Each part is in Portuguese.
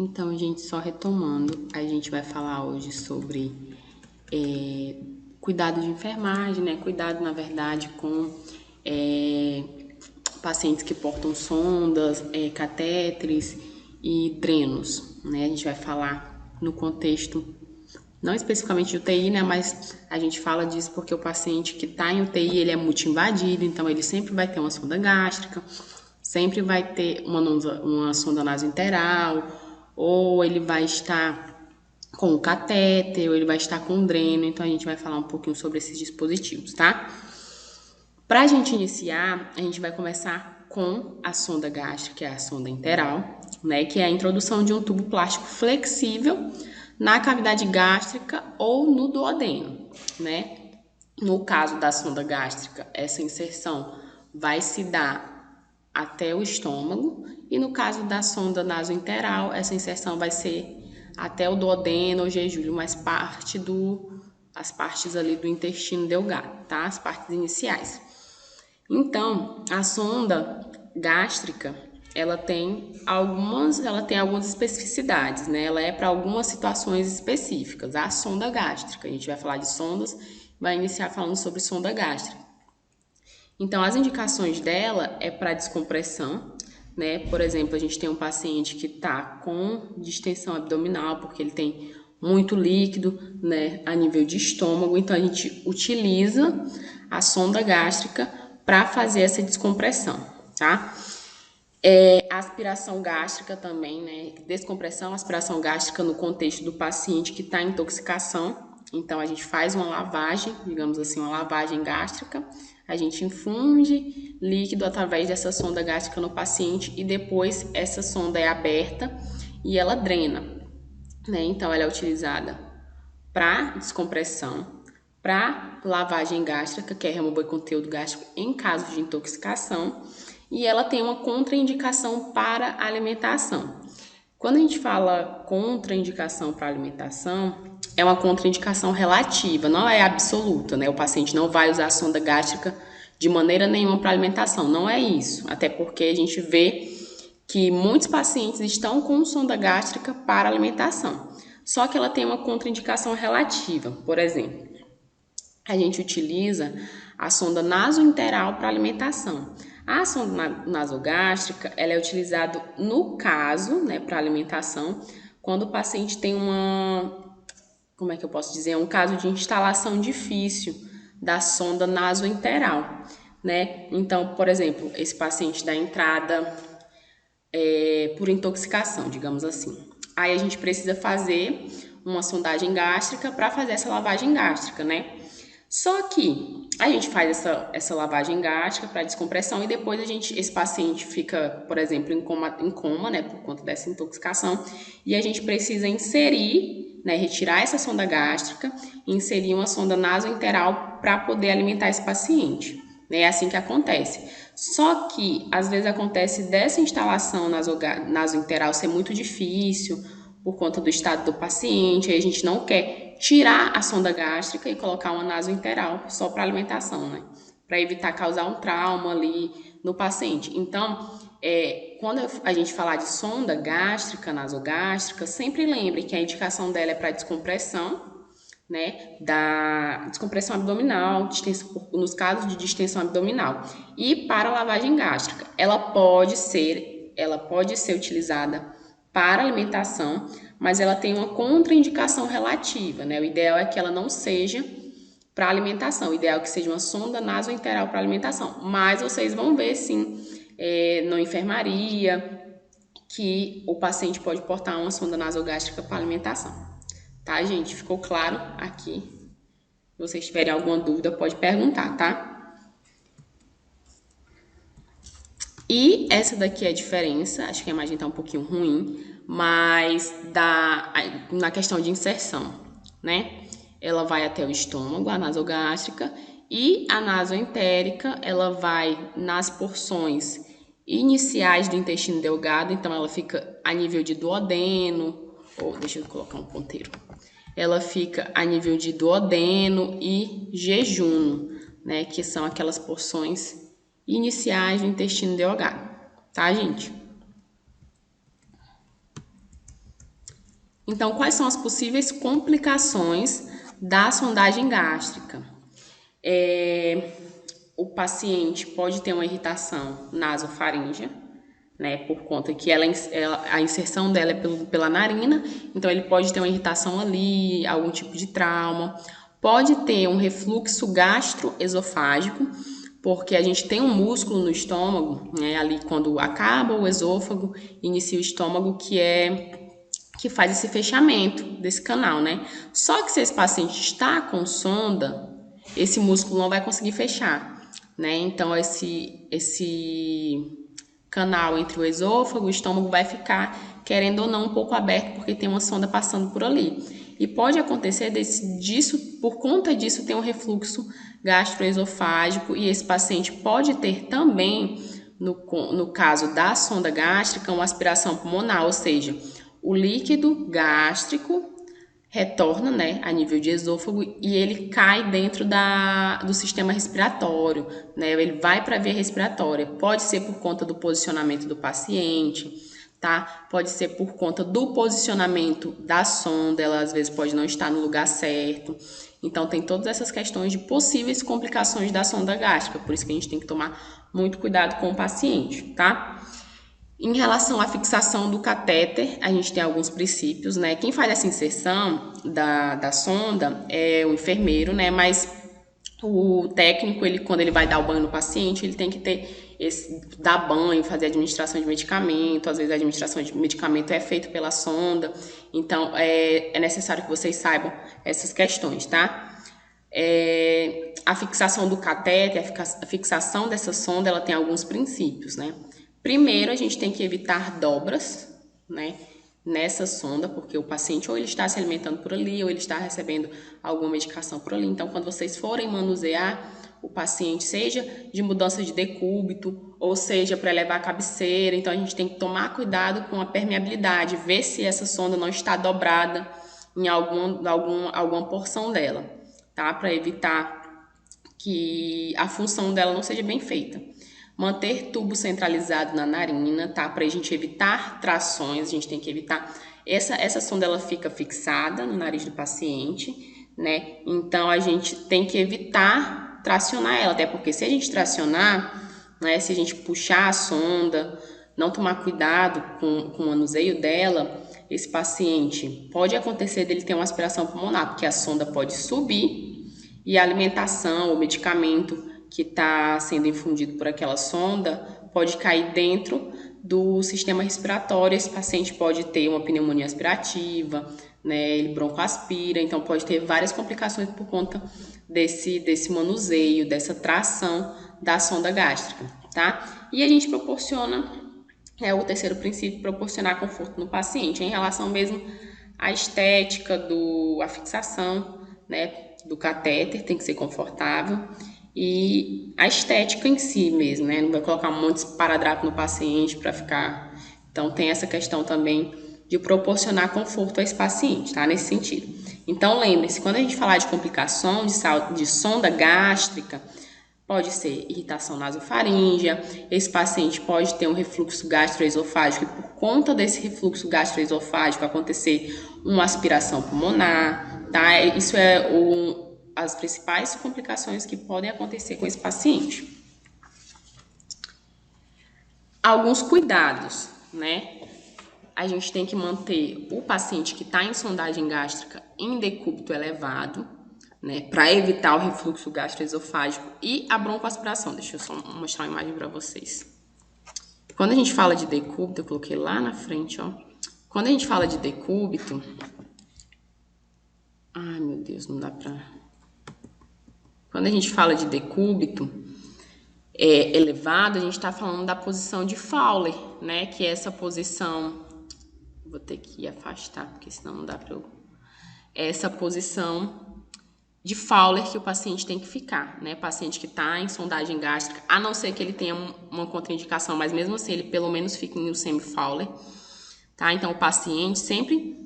Então, gente, só retomando, a gente vai falar hoje sobre cuidado de enfermagem, né? Cuidado, na verdade, com pacientes que portam sondas, catéteres e drenos, né? A gente vai falar no contexto, não especificamente de UTI, né? Mas a gente fala disso porque o paciente que está em UTI, ele é multi-invadido, então ele sempre vai ter uma sonda gástrica, sempre vai ter uma sonda nasointeral, ou ele vai estar com o catéter, ou ele vai estar com o dreno. Então a gente vai falar um pouquinho sobre esses dispositivos, tá? Para a gente iniciar, a gente vai começar com a sonda gástrica, que é a sonda enteral, né? Que é a introdução de um tubo plástico flexível na cavidade gástrica ou no duodeno, né? No caso da sonda gástrica, essa inserção vai se dar até o estômago, e no caso da sonda nasointeral, essa inserção vai ser até o duodeno ou jejúleo, mas as partes ali do intestino delgado, tá? As partes iniciais. Então, a sonda gástrica, ela tem algumas especificidades, né? Ela é para algumas situações específicas. A sonda gástrica, a gente vai falar de sondas, vai iniciar falando sobre sonda gástrica. Então, as indicações dela é para descompressão, né? Por exemplo, a gente tem um paciente que está com distensão abdominal, porque ele tem muito líquido, né, a nível de estômago. Então, a gente utiliza a sonda gástrica para fazer essa descompressão, tá? Aspiração gástrica também, né? Descompressão, aspiração gástrica no contexto do paciente que está em intoxicação. Então, a gente faz uma lavagem, digamos assim, uma lavagem gástrica. A gente infunde líquido através dessa sonda gástrica no paciente e depois essa sonda é aberta e ela drena, né? Então, ela é utilizada para descompressão, para lavagem gástrica, que é remover conteúdo gástrico em caso de intoxicação, e ela tem uma contraindicação para alimentação. Quando a gente fala contraindicação para alimentação, é uma contraindicação relativa, não é absoluta, né? O paciente não vai usar a sonda gástrica de maneira nenhuma para alimentação, não é isso. Até porque a gente vê que muitos pacientes estão com sonda gástrica para alimentação. Só que ela tem uma contraindicação relativa. Por exemplo, a gente utiliza a sonda nasointeral para alimentação. A sonda nasogástrica, ela é utilizada no caso, né, para alimentação, quando o paciente tem como é que eu posso dizer, um caso de instalação difícil da sonda nasointeral, né? Então, por exemplo, esse paciente dá entrada por intoxicação, digamos assim. Aí a gente precisa fazer uma sondagem gástrica para fazer essa lavagem gástrica, né? Só que a gente faz essa lavagem gástrica para descompressão e depois esse paciente fica, por exemplo, em coma, né, por conta dessa intoxicação, e a gente precisa inserir, né, retirar essa sonda gástrica e inserir uma sonda nasointeral para poder alimentar esse paciente. É assim que acontece. Só que, às vezes, acontece dessa instalação nasointeral ser muito difícil por conta do estado do paciente, aí a gente não quer tirar a sonda gástrica e colocar uma nasointeral só para alimentação, né? Para evitar causar um trauma ali no paciente. Então, quando a gente falar de sonda gástrica, nasogástrica, sempre lembre que a indicação dela é para descompressão, né, da descompressão abdominal, nos casos de distensão abdominal, e para lavagem gástrica. Ela pode ser utilizada para alimentação, mas ela tem uma contraindicação relativa, né? O ideal é que ela não seja para alimentação, o ideal é que seja uma sonda nasointeral para alimentação, mas vocês vão ver sim, na enfermaria, que o paciente pode portar uma sonda nasogástrica para alimentação. Tá, gente? Ficou claro aqui? Se vocês tiverem alguma dúvida, pode perguntar, tá? E essa daqui é a diferença, acho que a imagem tá um pouquinho ruim, mas na questão de inserção, né? Ela vai até o estômago, a nasogástrica, e a nasoentérica, ela vai nas porções iniciais do intestino delgado, então ela fica a nível de duodeno, ou deixa eu colocar um ponteiro. Ela fica a nível de duodeno e jejum, né? Que são aquelas porções iniciais do intestino delgado, tá, gente? Então, quais são as possíveis complicações da sondagem gástrica? O paciente pode ter uma irritação nasofaríngea, né, por conta que a inserção dela é pela narina, então ele pode ter uma irritação ali, algum tipo de trauma. Pode ter um refluxo gastroesofágico, porque a gente tem um músculo no estômago, né, ali quando acaba o esôfago, inicia o estômago, que faz esse fechamento desse canal, né? Só que se esse paciente está com sonda, esse músculo não vai conseguir fechar, né? Então esse canal entre o esôfago e o estômago vai ficar, querendo ou não, um pouco aberto, porque tem uma sonda passando por ali. E pode acontecer por conta disso, ter um refluxo gastroesofágico, e esse paciente pode ter também, no caso da sonda gástrica, uma aspiração pulmonar, ou seja, o líquido gástrico retorna, né, a nível de esôfago, e ele cai dentro do sistema respiratório, né, ele vai para a via respiratória. Pode ser por conta do posicionamento do paciente, tá? Pode ser por conta do posicionamento da sonda, ela às vezes pode não estar no lugar certo. Então, tem todas essas questões de possíveis complicações da sonda gástrica, por isso que a gente tem que tomar muito cuidado com o paciente, tá? Em relação à fixação do catéter, a gente tem alguns princípios, né? Quem faz essa inserção da sonda é o enfermeiro, né? Mas o técnico, quando ele vai dar o banho no paciente, ele tem que dar banho, fazer administração de medicamento. Às vezes a administração de medicamento é feita pela sonda. Então, é necessário que vocês saibam essas questões, tá? A fixação do catéter, a fixação dessa sonda, ela tem alguns princípios, né? Primeiro, a gente tem que evitar dobras, né, nessa sonda, porque o paciente ou ele está se alimentando por ali, ou ele está recebendo alguma medicação por ali. Então, quando vocês forem manusear o paciente, seja de mudança de decúbito, ou seja para elevar a cabeceira, então a gente tem que tomar cuidado com a permeabilidade, ver se essa sonda não está dobrada em alguma porção dela, tá? Para evitar que a função dela não seja bem feita. Manter tubo centralizado na narina, tá? Para a gente evitar trações, a gente tem que evitar. Essa sonda ela fica fixada no nariz do paciente, né? Então a gente tem que evitar tracionar ela, até porque se a gente tracionar, né? Se a gente puxar a sonda, não tomar cuidado com o manuseio dela, esse paciente pode acontecer dele ter uma aspiração pulmonar, porque a sonda pode subir e a alimentação, o medicamento que está sendo infundido por aquela sonda pode cair dentro do sistema respiratório. Esse paciente pode ter uma pneumonia aspirativa, né? Ele broncoaspira, então pode ter várias complicações por conta desse manuseio, dessa tração da sonda gástrica, tá? E a gente proporciona, o terceiro princípio, proporcionar conforto no paciente, em relação mesmo à estética, a fixação, né, do catéter, tem que ser confortável. E a estética em si mesmo, né? Não vai colocar um monte de esparadrapo no paciente para ficar... Então, tem essa questão também de proporcionar conforto a esse paciente, tá? Nesse sentido. Então, lembre-se, quando a gente falar de complicação de sonda gástrica, pode ser irritação nasofaríngea, esse paciente pode ter um refluxo gastroesofágico e por conta desse refluxo gastroesofágico acontecer uma aspiração pulmonar, tá? Isso é as principais complicações que podem acontecer com esse paciente. Alguns cuidados, né? A gente tem que manter o paciente que está em sondagem gástrica em decúbito elevado, né? Para evitar o refluxo gastroesofágico e a broncoaspiração. Deixa eu só mostrar uma imagem para vocês. Quando a gente fala de decúbito, eu coloquei lá na frente, ó. Quando a gente fala de decúbito... Ai, meu Deus, não dá pra... Quando a gente fala de decúbito elevado, a gente está falando da posição de Fowler, né? Que é essa posição... Vou ter que afastar, porque senão não dá para eu... Essa posição de Fowler que o paciente tem que ficar, né? Paciente que está em sondagem gástrica, a não ser que ele tenha uma contraindicação, mas mesmo assim ele pelo menos fica em um semi-Fowler, tá? Então, o paciente sempre...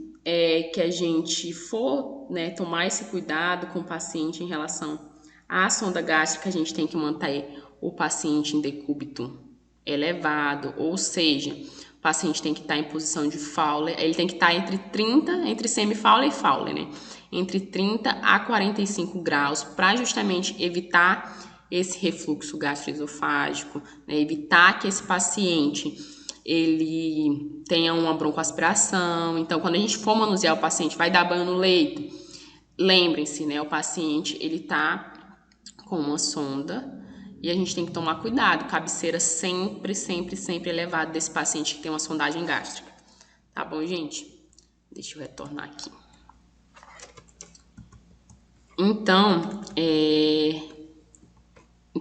que a gente for, né, tomar esse cuidado com o paciente em relação à sonda gástrica, a gente tem que manter o paciente em decúbito elevado, ou seja, paciente tem que estar em posição de Fowler, ele tem que estar entre semi-Fowler e Fowler, né? Entre 30 a 45 graus, para justamente evitar esse refluxo gastroesofágico, né? Evitar que esse paciente ele tenha uma broncoaspiração. Então, quando a gente for manusear o paciente, vai dar banho no leito, lembrem-se, né? O paciente ele tá com uma sonda e a gente tem que tomar cuidado, cabeceira sempre elevada desse paciente que tem uma sondagem gástrica. Tá bom, gente? Deixa eu retornar aqui. Então,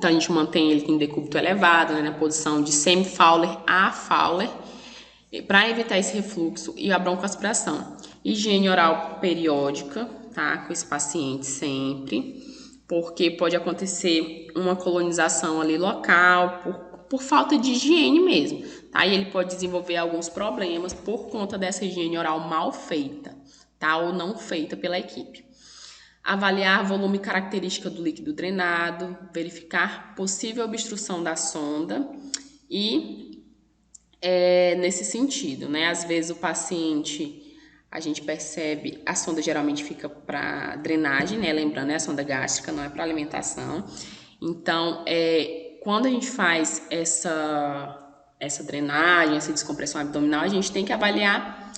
a gente mantém ele em decúbito elevado, né, na posição de semi-Fowler a Fowler, para evitar esse refluxo e a broncoaspiração. Higiene oral periódica, tá? Com esse paciente sempre, porque pode acontecer uma colonização ali local, por falta de higiene mesmo, tá? E ele pode desenvolver alguns problemas por conta dessa higiene oral mal feita, tá? Ou não feita pela equipe. Avaliar volume e característica do líquido drenado, verificar possível obstrução da sonda e nesse sentido, né? Às vezes o paciente, a gente percebe, a sonda geralmente fica para drenagem, né? Lembrando, é a sonda gástrica, não é para alimentação. Então, quando a gente faz essa drenagem, essa descompressão abdominal, a gente tem que avaliar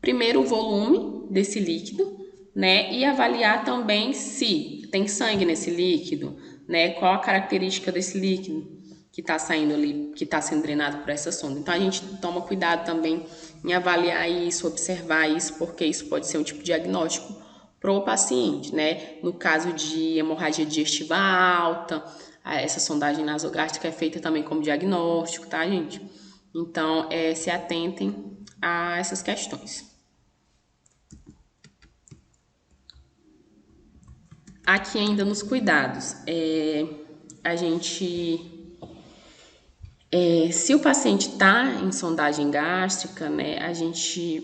primeiro o volume desse líquido, né? E avaliar também se tem sangue nesse líquido, né? Qual a característica desse líquido que está saindo ali, que está sendo drenado por essa sonda. Então, a gente toma cuidado também em avaliar isso, observar isso, porque isso pode ser um tipo de diagnóstico para o paciente, né? No caso de hemorragia digestiva alta, essa sondagem nasogástrica é feita também como diagnóstico, tá, gente? Então, se atentem a essas questões. Aqui ainda nos cuidados, a gente... se o paciente está em sondagem gástrica, né, a gente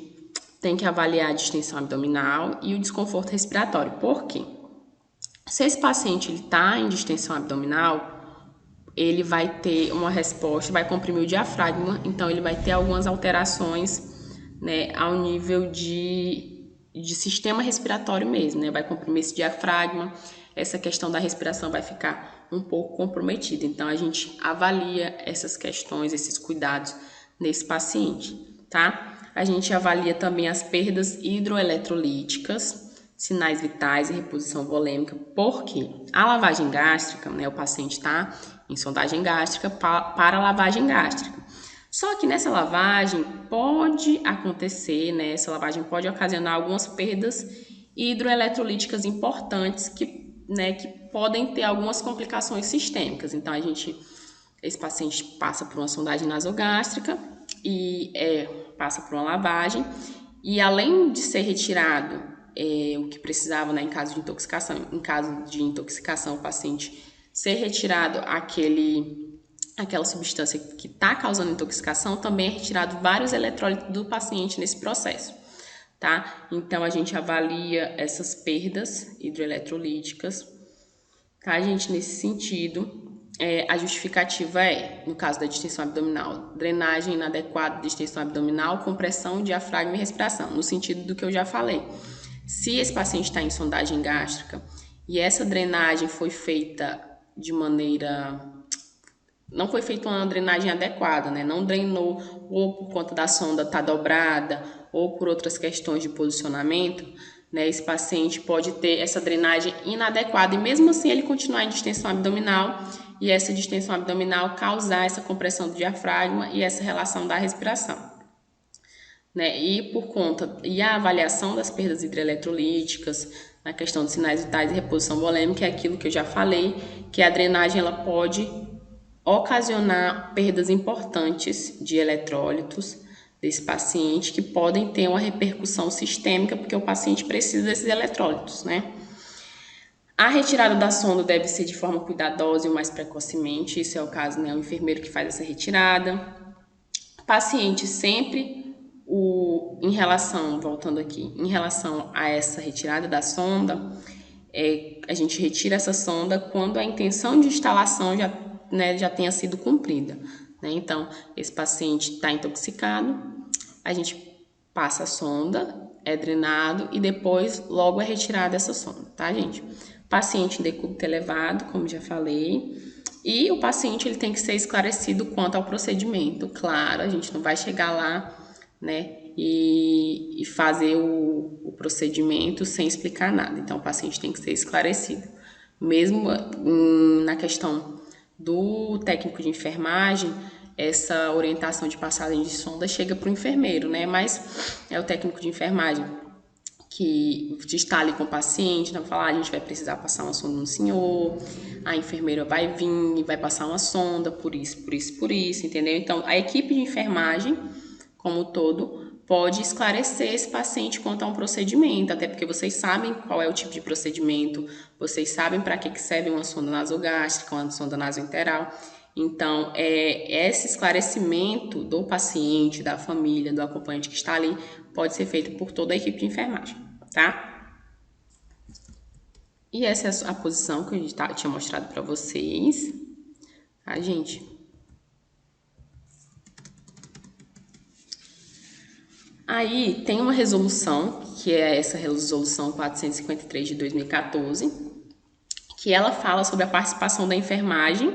tem que avaliar a distensão abdominal e o desconforto respiratório. Por quê? Se esse paciente está em distensão abdominal, ele vai ter uma resposta, vai comprimir o diafragma, então ele vai ter algumas alterações, né, ao nível de sistema respiratório mesmo, né, vai comprimir esse diafragma, essa questão da respiração vai ficar um pouco comprometida. Então, a gente avalia essas questões, esses cuidados nesse paciente, tá? A gente avalia também as perdas hidroeletrolíticas, sinais vitais e reposição volêmica, porque a lavagem gástrica, né, o paciente está em sondagem gástrica para lavagem gástrica. Só que nessa lavagem pode acontecer, né, essa lavagem pode ocasionar algumas perdas hidroeletrolíticas importantes que podem ter algumas complicações sistêmicas. Então, esse paciente passa por uma sondagem nasogástrica e passa por uma lavagem, e além de ser retirado o que precisava, né, em caso de intoxicação, o paciente ser retirado aquela substância que está causando intoxicação, também é retirado vários eletrólitos do paciente nesse processo, tá? Então, a gente avalia essas perdas hidroeletrolíticas, tá, gente? Nesse sentido, a justificativa no caso da distensão abdominal, drenagem inadequada de distensão abdominal, compressão, diafragma e respiração, no sentido do que eu já falei. Se esse paciente está em sondagem gástrica e essa drenagem foi feita de maneira... não foi feita uma drenagem adequada, né? Não drenou, ou por conta da sonda estar dobrada, ou por outras questões de posicionamento, né? Esse paciente pode ter essa drenagem inadequada e mesmo assim ele continuar em distensão abdominal e essa distensão abdominal causar essa compressão do diafragma e essa relação da respiração, né? E a avaliação das perdas hidroeletrolíticas, na questão dos sinais vitais e reposição volêmica, é aquilo que eu já falei, que a drenagem ela pode ocasionar perdas importantes de eletrólitos desse paciente, que podem ter uma repercussão sistêmica, porque o paciente precisa desses eletrólitos, né? A retirada da sonda deve ser de forma cuidadosa e o mais precocemente, isso é o caso, né? O enfermeiro que faz essa retirada. Paciente sempre, em relação a essa retirada da sonda, a gente retira essa sonda quando a intenção de instalação já tenha sido cumprida, né? Então, esse paciente está intoxicado, a gente passa a sonda, é drenado e depois logo é retirada essa sonda, tá, gente? Paciente em decúbito elevado, como já falei, e o paciente ele tem que ser esclarecido quanto ao procedimento. Claro, a gente não vai chegar lá, né, e fazer o procedimento sem explicar nada. Então, o paciente tem que ser esclarecido. Mesmo na questão do técnico de enfermagem, essa orientação de passagem de sonda chega para o enfermeiro, né? Mas é o técnico de enfermagem que está ali com o paciente, vai falar, a gente vai precisar passar uma sonda no senhor, a enfermeira vai vir e vai passar uma sonda por isso, entendeu? Então, a equipe de enfermagem, como um todo, pode esclarecer esse paciente quanto a um procedimento, até porque vocês sabem qual é o tipo de procedimento, vocês sabem para que serve uma sonda nasogástrica, uma sonda nasointeral. Então, esse esclarecimento do paciente, da família, do acompanhante que está ali, pode ser feito por toda a equipe de enfermagem, tá? E essa é a posição que a gente tinha mostrado para vocês, tá, gente? Aí tem uma resolução, que é essa resolução 453 de 2014, que ela fala sobre a participação da enfermagem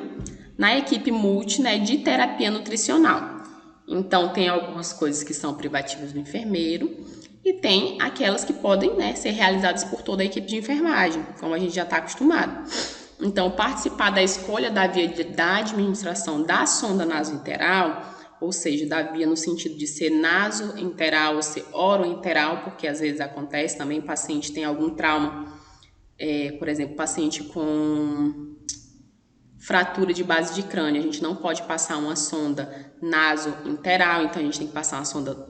na equipe multi, né, de terapia nutricional. Então, tem algumas coisas que são privativas do enfermeiro e tem aquelas que podem, né, ser realizadas por toda a equipe de enfermagem, como a gente já está acostumado. Então, participar da escolha da via da administração da sonda nasointeral, ou seja, da via no sentido de ser nasointeral ou ser orointeral, porque às vezes acontece também, o paciente tem algum trauma, por exemplo, paciente com fratura de base de crânio, a gente não pode passar uma sonda nasointeral, então a gente tem que passar uma sonda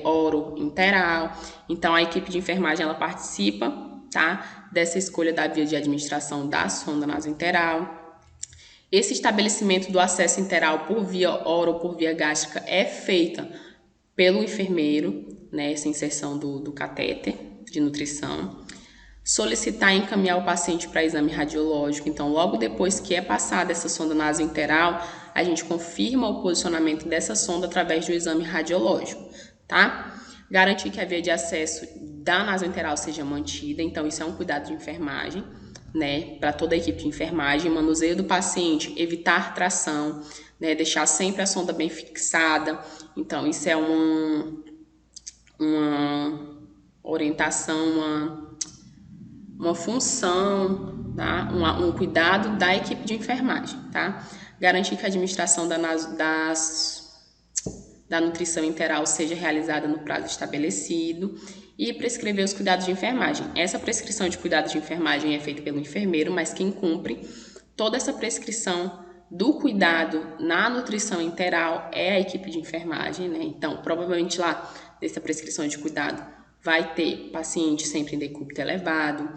orointeral. Então a equipe de enfermagem ela participa, tá, dessa escolha da via de administração da sonda nasointeral. Esse estabelecimento do acesso interal por via oro ou por via gástrica é feita pelo enfermeiro, né, essa inserção do catéter de nutrição. Solicitar e encaminhar o paciente para exame radiológico. Então, logo depois que é passada essa sonda nasointeral, a gente confirma o posicionamento dessa sonda através do exame radiológico, tá? Garantir que a via de acesso da nasointeral seja mantida. Então, isso é um cuidado de enfermagem, né? Para toda a equipe de enfermagem. Manuseio do paciente, evitar tração, né? Deixar sempre a sonda bem fixada. Então, isso é uma orientação, uma função, tá? Um cuidado da equipe de enfermagem, tá? Garantir que a administração da nutrição interal seja realizada no prazo estabelecido e prescrever os cuidados de enfermagem. Essa prescrição de cuidados de enfermagem é feita pelo enfermeiro, mas quem cumpre toda essa prescrição do cuidado na nutrição interal é a equipe de enfermagem, né? Então, provavelmente lá, nessa prescrição de cuidado, vai ter paciente sempre em decúbito elevado,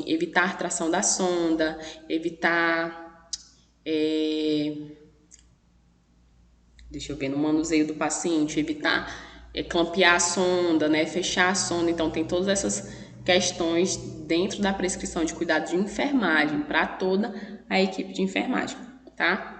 evitar tração da sonda, evitar, no manuseio do paciente, evitar clampear a sonda, né, fechar a sonda. Então, tem todas essas questões dentro da prescrição de cuidado de enfermagem para toda a equipe de enfermagem, tá?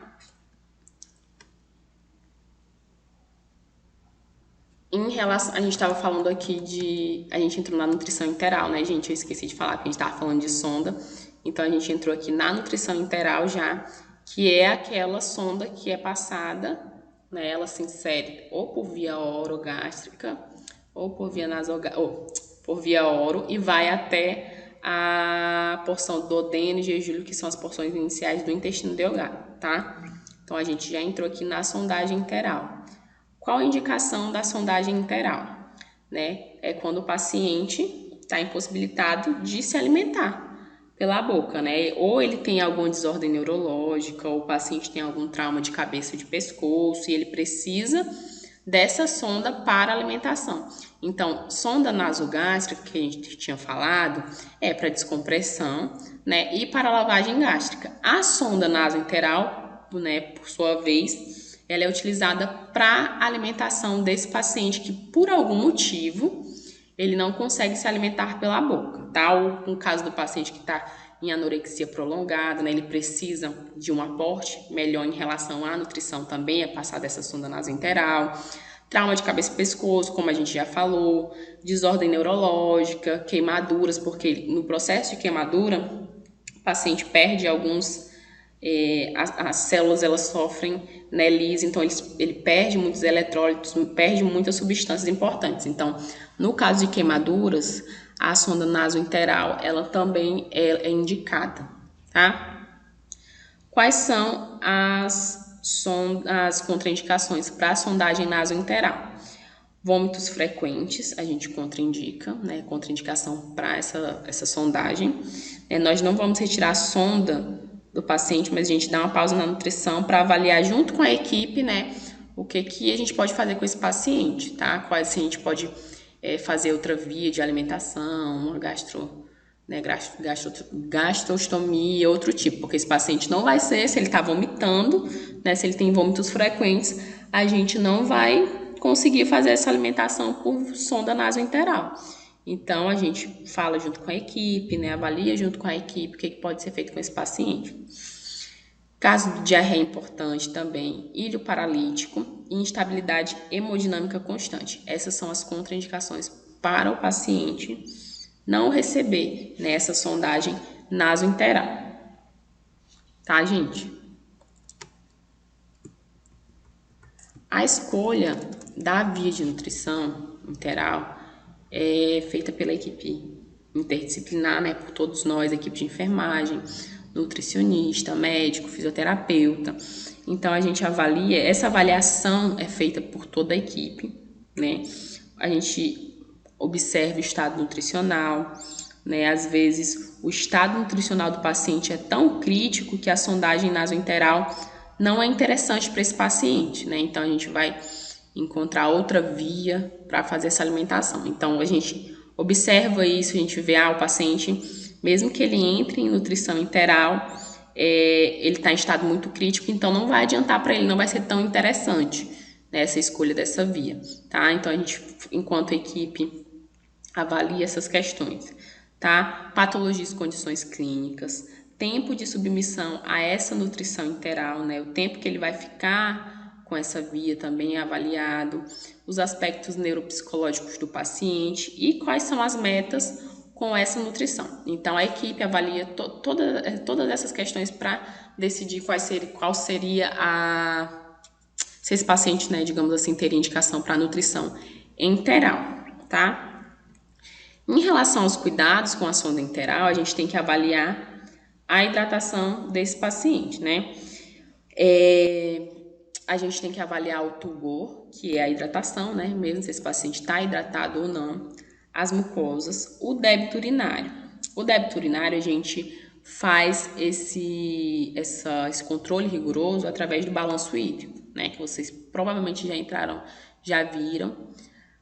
Em relação, a gente estava falando aqui a gente entrou na nutrição interal, né, gente? Eu esqueci de falar que a gente estava falando de sonda. Então, a gente entrou aqui na nutrição interal já, que é aquela sonda que é passada, né? Ela se insere ou por via orogástrica ou por via por via oro e vai até a porção do duodeno e jejúleo, que são as porções iniciais do intestino delgado, tá? Então, a gente já entrou aqui na sondagem interal. Qual a indicação da sondagem interal? Né? É quando o paciente está impossibilitado de se alimentar pela boca, né? Ou ele tem alguma desordem neurológica, ou o paciente tem algum trauma de cabeça ou de pescoço e ele precisa dessa sonda para alimentação. Então, sonda nasogástrica, que a gente tinha falado, é para descompressão, né? E para lavagem gástrica. A sonda nasointeral, né, por sua vez, ela é utilizada para alimentação desse paciente que, por algum motivo, ele não consegue se alimentar pela boca, tá? Ou no caso do paciente que está em anorexia prolongada, né? Ele precisa de um aporte melhor em relação à nutrição também, é passar dessa sonda nasoenteral. Trauma de cabeça e pescoço, como a gente já falou, desordem neurológica, queimaduras, porque no processo de queimadura, o paciente perde alguns, as células elas sofrem, né, lise, então ele perde muitos eletrólitos, perde muitas substâncias importantes. Então, no caso de queimaduras, a sonda nasoenteral, ela também é indicada, tá? Quais são as contraindicações para a sondagem nasoenteral? Vômitos frequentes, a gente contraindica, né? Contraindicação para essa sondagem. Nós não vamos retirar a sonda do paciente, mas a gente dá uma pausa na nutrição para avaliar junto com a equipe, né? O que a gente pode fazer com esse paciente, tá? Quais se a gente pode fazer outra via de alimentação, uma gastrostomia, outro tipo, porque esse paciente não vai ser, se ele está vomitando, né, se ele tem vômitos frequentes, a gente não vai conseguir fazer essa alimentação por sonda nasoenteral. Então, a gente fala junto com a equipe, né, avalia junto com a equipe o que pode ser feito com esse paciente. Caso de diarreia importante também, ilho paralítico e instabilidade hemodinâmica constante. Essas são as contraindicações para o paciente não receber, né, essa sondagem nasoenteral. Tá, gente? A escolha da via de nutrição enteral é feita pela equipe interdisciplinar, né, por todos nós, equipe de enfermagem, nutricionista, médico, fisioterapeuta. Então, a gente avalia, essa avaliação é feita por toda a equipe, né? A gente observa o estado nutricional, né? Às vezes, o estado nutricional do paciente é tão crítico que a sondagem nasoenteral não é interessante para esse paciente, né? Então, a gente vai encontrar outra via para fazer essa alimentação. Então, a gente observa isso, a gente vê, o paciente, mesmo que ele entre em nutrição enteral, ele está em estado muito crítico, então não vai adiantar para ele, não vai ser tão interessante, né, essa escolha dessa via, tá? Então, a gente, enquanto equipe, avalia essas questões, tá? Patologias e condições clínicas, tempo de submissão a essa nutrição enteral, né? O tempo que ele vai ficar com essa via também é avaliado, os aspectos neuropsicológicos do paciente e quais são as metas com essa nutrição. Então, a equipe avalia todas essas questões para decidir qual seria se esse paciente, né, digamos assim, teria indicação para nutrição enteral, tá? Em relação aos cuidados com a sonda enteral, a gente tem que avaliar a hidratação desse paciente, né? A gente tem que avaliar o turgor, que é a hidratação, né? Mesmo se esse paciente está hidratado ou não, as mucosas, o débito urinário. O débito urinário, a gente faz esse controle rigoroso através do balanço hídrico, né? Que vocês provavelmente já viram.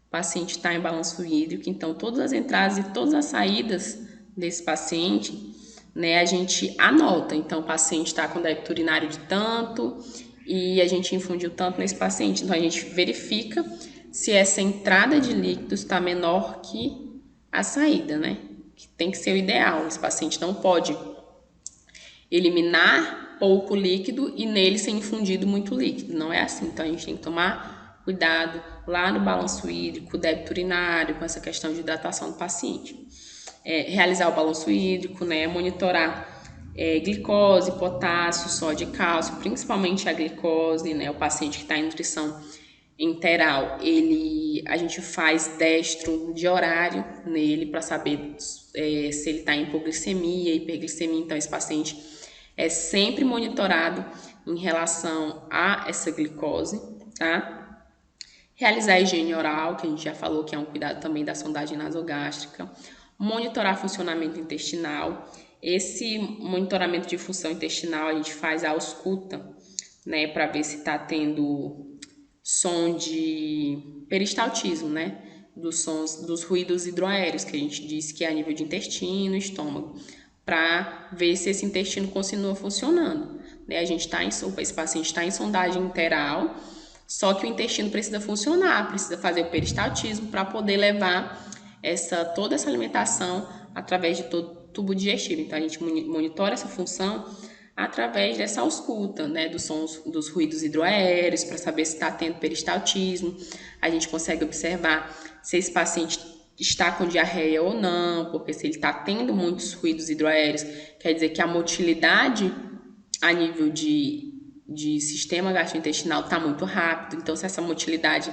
O paciente está em balanço hídrico, então todas as entradas e todas as saídas desse paciente, né, a gente anota. Então, o paciente está com débito urinário de tanto e a gente infundiu tanto nesse paciente. Então, a gente verifica se essa entrada de líquidos está menor que a saída, né? Que tem que ser o ideal. Esse paciente não pode eliminar pouco líquido e nele ser infundido muito líquido. Não é assim. Então, a gente tem que tomar cuidado lá no balanço hídrico, débito urinário, com essa questão de hidratação do paciente. Realizar o balanço hídrico, né? Monitorar glicose, potássio, sódio e cálcio, principalmente a glicose, né? O paciente que está em nutrição enteral, a gente faz destro de horário nele para saber se ele está em hipoglicemia, hiperglicemia. Então, esse paciente é sempre monitorado em relação a essa glicose, tá? Realizar a higiene oral, que a gente já falou que é um cuidado também da sondagem nasogástrica. Monitorar funcionamento intestinal. Esse monitoramento de função intestinal a gente faz a ausculta, né, para ver se está tendo som de peristaltismo, né, dos ruídos hidroaéreos, que a gente disse que é a nível de intestino e estômago, para ver se esse intestino continua funcionando, né? Esse paciente está em sondagem enteral, só que o intestino precisa funcionar, precisa fazer o peristaltismo para poder levar toda essa alimentação através de tudo tubo digestivo. Então, a gente monitora essa função através dessa ausculta, né, dos sons, dos ruídos hidroaéreos, para saber se está tendo peristaltismo. A gente consegue observar se esse paciente está com diarreia ou não, porque se ele está tendo muitos ruídos hidroaéreos, quer dizer que a motilidade a nível de sistema gastrointestinal está muito rápido. Então, se essa motilidade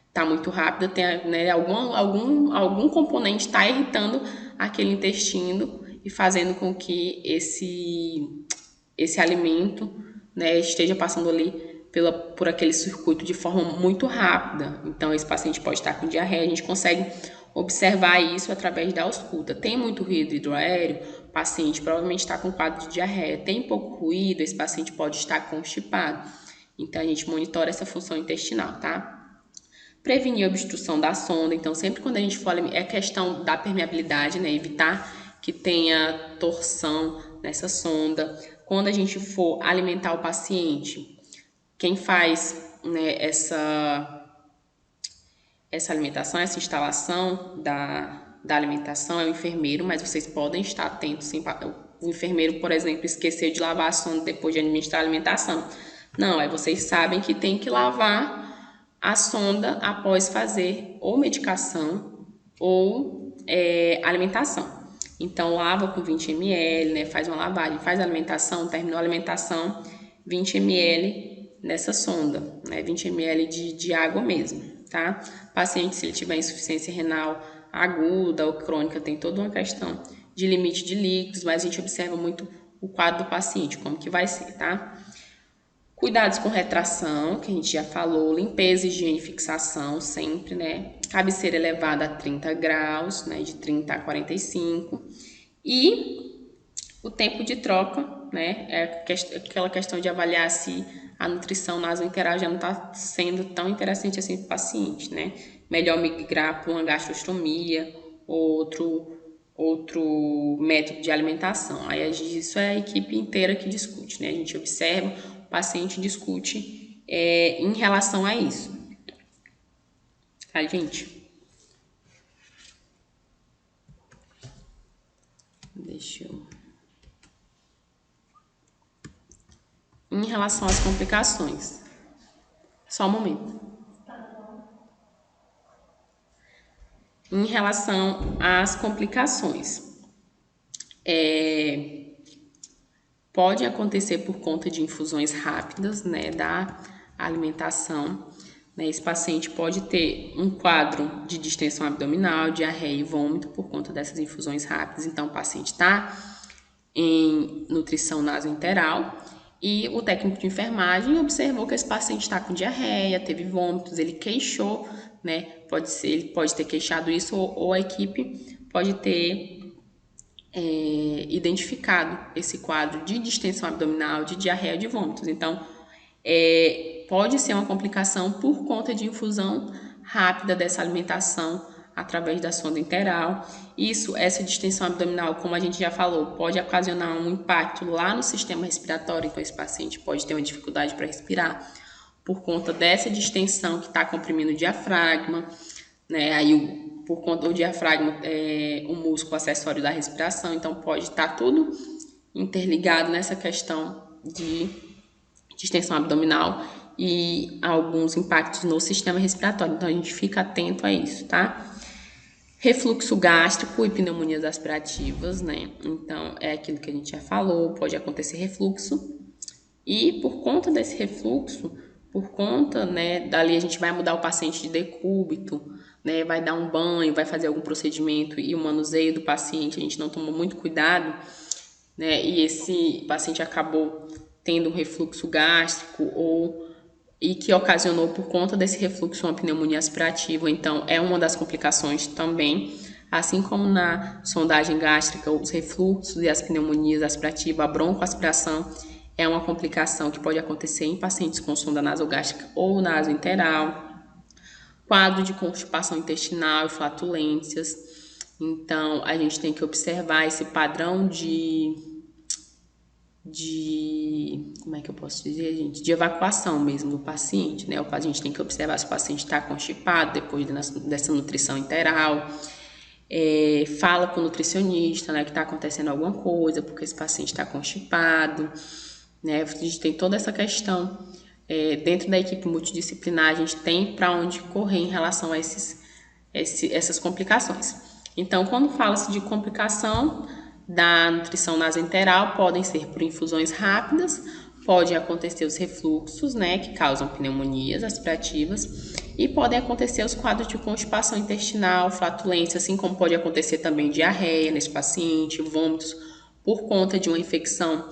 está muito rápida, tem, né, algum componente está irritando aquele intestino e fazendo com que esse alimento, né, esteja passando ali por aquele circuito de forma muito rápida. Então, esse paciente pode estar com diarreia, a gente consegue observar isso através da ausculta. Tem muito ruído hidroaéreo, o paciente provavelmente está com quadro de diarreia. Tem pouco ruído, esse paciente pode estar constipado. Então, a gente monitora essa função intestinal, tá? Prevenir a obstrução da sonda. Então, sempre quando a gente for, é questão da permeabilidade, né? Evitar que tenha torção nessa sonda. Quando a gente for alimentar o paciente, quem faz, né, essa alimentação, essa instalação da alimentação é o enfermeiro, mas vocês podem estar atentos. Sim, o enfermeiro, por exemplo, esqueceu de lavar a sonda depois de administrar a alimentação. Não, aí vocês sabem que tem que lavar a sonda após fazer ou medicação ou alimentação. Então, lava com 20 ml, né, faz uma lavagem, faz a alimentação, terminou a alimentação, 20 ml nessa sonda, né, 20 ml de água mesmo, tá? Paciente, se ele tiver insuficiência renal aguda ou crônica, tem toda uma questão de limite de líquidos, mas a gente observa muito o quadro do paciente, como que vai ser, tá? Cuidados com retração, que a gente já falou, limpeza, higiene e fixação, sempre, né? Cabeceira elevada a 30 graus, né? De 30 a 45. E o tempo de troca, né? É aquela questão de avaliar se a nutrição nasointeral já não está sendo tão interessante assim para o paciente, né? Melhor migrar para uma gastrostomia ou outro método de alimentação. Aí isso é a equipe inteira que discute, né? A gente observa, o paciente discute em relação a isso. Tá, gente? Deixa eu... Em relação às complicações. Só um momento. Em relação às complicações. Pode acontecer por conta de infusões rápidas, né, da alimentação. Né, esse paciente pode ter um quadro de distensão abdominal, diarreia e vômito por conta dessas infusões rápidas. Então, o paciente está em nutrição nasointeral e o técnico de enfermagem observou que esse paciente está com diarreia, teve vômitos, ele queixou, né? Ele pode ter queixado isso ou a equipe pode ter identificado esse quadro de distensão abdominal, de diarreia, de vômitos. Então, pode ser uma complicação por conta de infusão rápida dessa alimentação através da sonda interal. Essa distensão abdominal, como a gente já falou, pode ocasionar um impacto lá no sistema respiratório, então esse paciente pode ter uma dificuldade para respirar por conta dessa distensão que está comprimindo o diafragma, né? Aí, por conta do diafragma, o músculo acessório da respiração, então pode estar tudo interligado nessa questão de distensão abdominal e alguns impactos no sistema respiratório. Então, a gente fica atento a isso, tá? Refluxo gástrico e pneumonias aspirativas, né? Então, é aquilo que a gente já falou, pode acontecer refluxo. E por conta desse refluxo, né, dali a gente vai mudar o paciente de decúbito, né? Vai dar um banho, vai fazer algum procedimento e o manuseio do paciente, a gente não tomou muito cuidado, né? E esse paciente acabou tendo um refluxo gástrico e que ocasionou por conta desse refluxo uma pneumonia aspirativa. Então, é uma das complicações também, assim como na sondagem gástrica, os refluxos e as pneumonias aspirativas, a broncoaspiração é uma complicação que pode acontecer em pacientes com sonda nasogástrica ou nasointeral. Quadro de constipação intestinal e flatulências. Então, a gente tem que observar esse padrão como é que eu posso dizer, gente? De evacuação mesmo do paciente, né? A gente tem que observar se o paciente está constipado depois dessa nutrição interal. fala com o nutricionista, né, que está acontecendo alguma coisa, porque esse paciente está constipado, né? A gente tem toda essa questão. Dentro da equipe multidisciplinar, a gente tem para onde correr em relação a essas complicações. Então, quando fala-se de complicação da nutrição nasoenteral, podem ser por infusões rápidas, podem acontecer os refluxos, né, que causam pneumonias aspirativas, e podem acontecer os quadros de constipação intestinal, flatulência, assim como pode acontecer também diarreia nesse paciente, vômitos por conta de uma infecção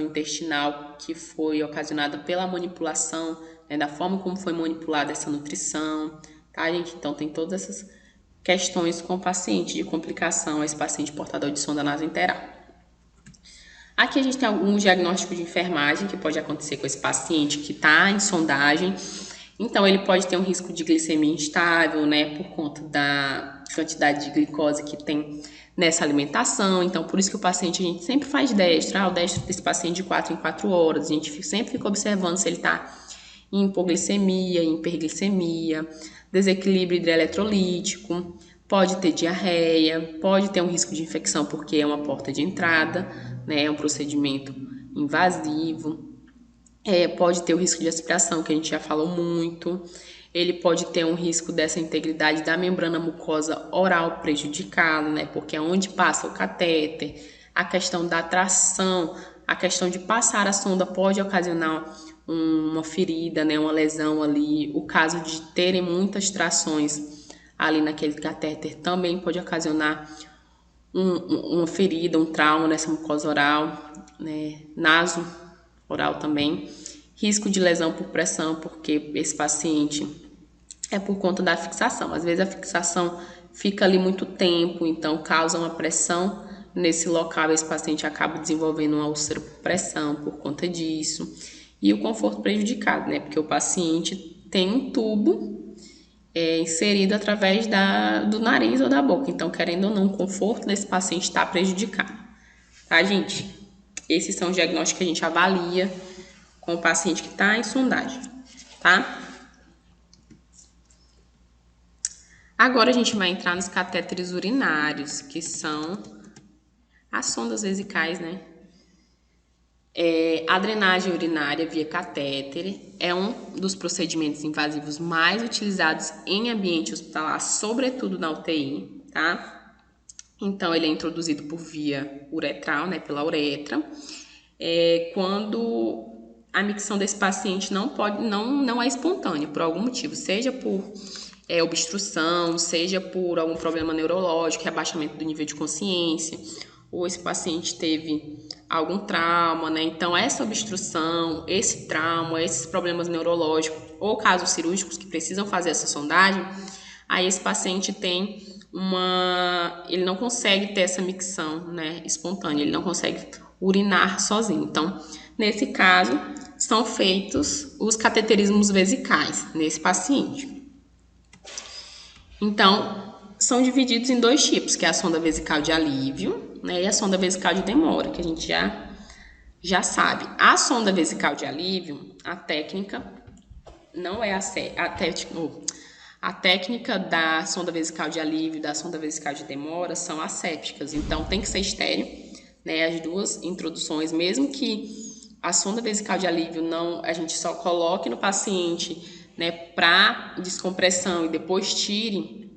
intestinal que foi ocasionada pela manipulação, né, da forma como foi manipulada essa nutrição, tá, gente? Então, tem todas essas questões com o paciente de complicação, esse paciente portador de sonda nasoenteral. Aqui a gente tem algum diagnóstico de enfermagem que pode acontecer com esse paciente que está em sondagem. Então, ele pode ter um risco de glicemia instável, né, por conta da quantidade de glicose que tem nessa alimentação. Então, por isso que o paciente, a gente sempre faz destro, o destro desse paciente de 4 em 4 horas. A gente sempre fica observando se ele está em hipoglicemia, em hiperglicemia, desequilíbrio hidroeletrolítico, pode ter diarreia, pode ter um risco de infecção porque é uma porta de entrada, né, é um procedimento invasivo. Pode ter o risco de aspiração, que a gente já falou muito. Ele pode ter um risco dessa integridade da membrana mucosa oral prejudicada, né? Porque é onde passa o catéter. A questão da tração, a questão de passar a sonda pode ocasionar uma ferida, né? Uma lesão ali. O caso de terem muitas trações ali naquele catéter também pode ocasionar uma ferida, um trauma nessa mucosa oral, né? Naso oral também. Risco de lesão por pressão, porque esse paciente é por conta da fixação. Às vezes a fixação fica ali muito tempo, então causa uma pressão nesse local. Esse paciente acaba desenvolvendo uma úlcera por pressão por conta disso. E o conforto prejudicado, né? Porque o paciente tem um tubo inserido através do nariz ou da boca. Então, querendo ou não, o conforto desse paciente está prejudicado. Tá, gente? Esses são os diagnósticos que a gente avalia com o paciente que está em sondagem, tá? Agora a gente vai entrar nos catéteres urinários, que são as sondas vesicais, né? A drenagem urinária via catéter é um dos procedimentos invasivos mais utilizados em ambiente hospitalar, sobretudo na UTI, tá? Então, ele é introduzido por via uretral, né, pela uretra, quando a micção desse paciente não é espontânea, por algum motivo, seja por obstrução, seja por algum problema neurológico, rebaixamento do nível de consciência, ou esse paciente teve algum trauma, né? Então, essa obstrução, esse trauma, esses problemas neurológicos ou casos cirúrgicos que precisam fazer essa sondagem, aí esse paciente tem ele não consegue ter essa micção, né, espontânea, ele não consegue urinar sozinho. Então, nesse caso, são feitos os cateterismos vesicais nesse paciente. Então, são divididos em 2 tipos, que é a sonda vesical de alívio, né, e a sonda vesical de demora, que a gente já sabe. A sonda vesical de alívio, a técnica não é a técnica da sonda vesical de alívio e da sonda vesical de demora são assépticas, então tem que ser estéril, né, as duas introduções, mesmo que a sonda vesical de alívio a gente só coloque no paciente, né, para descompressão e depois tire,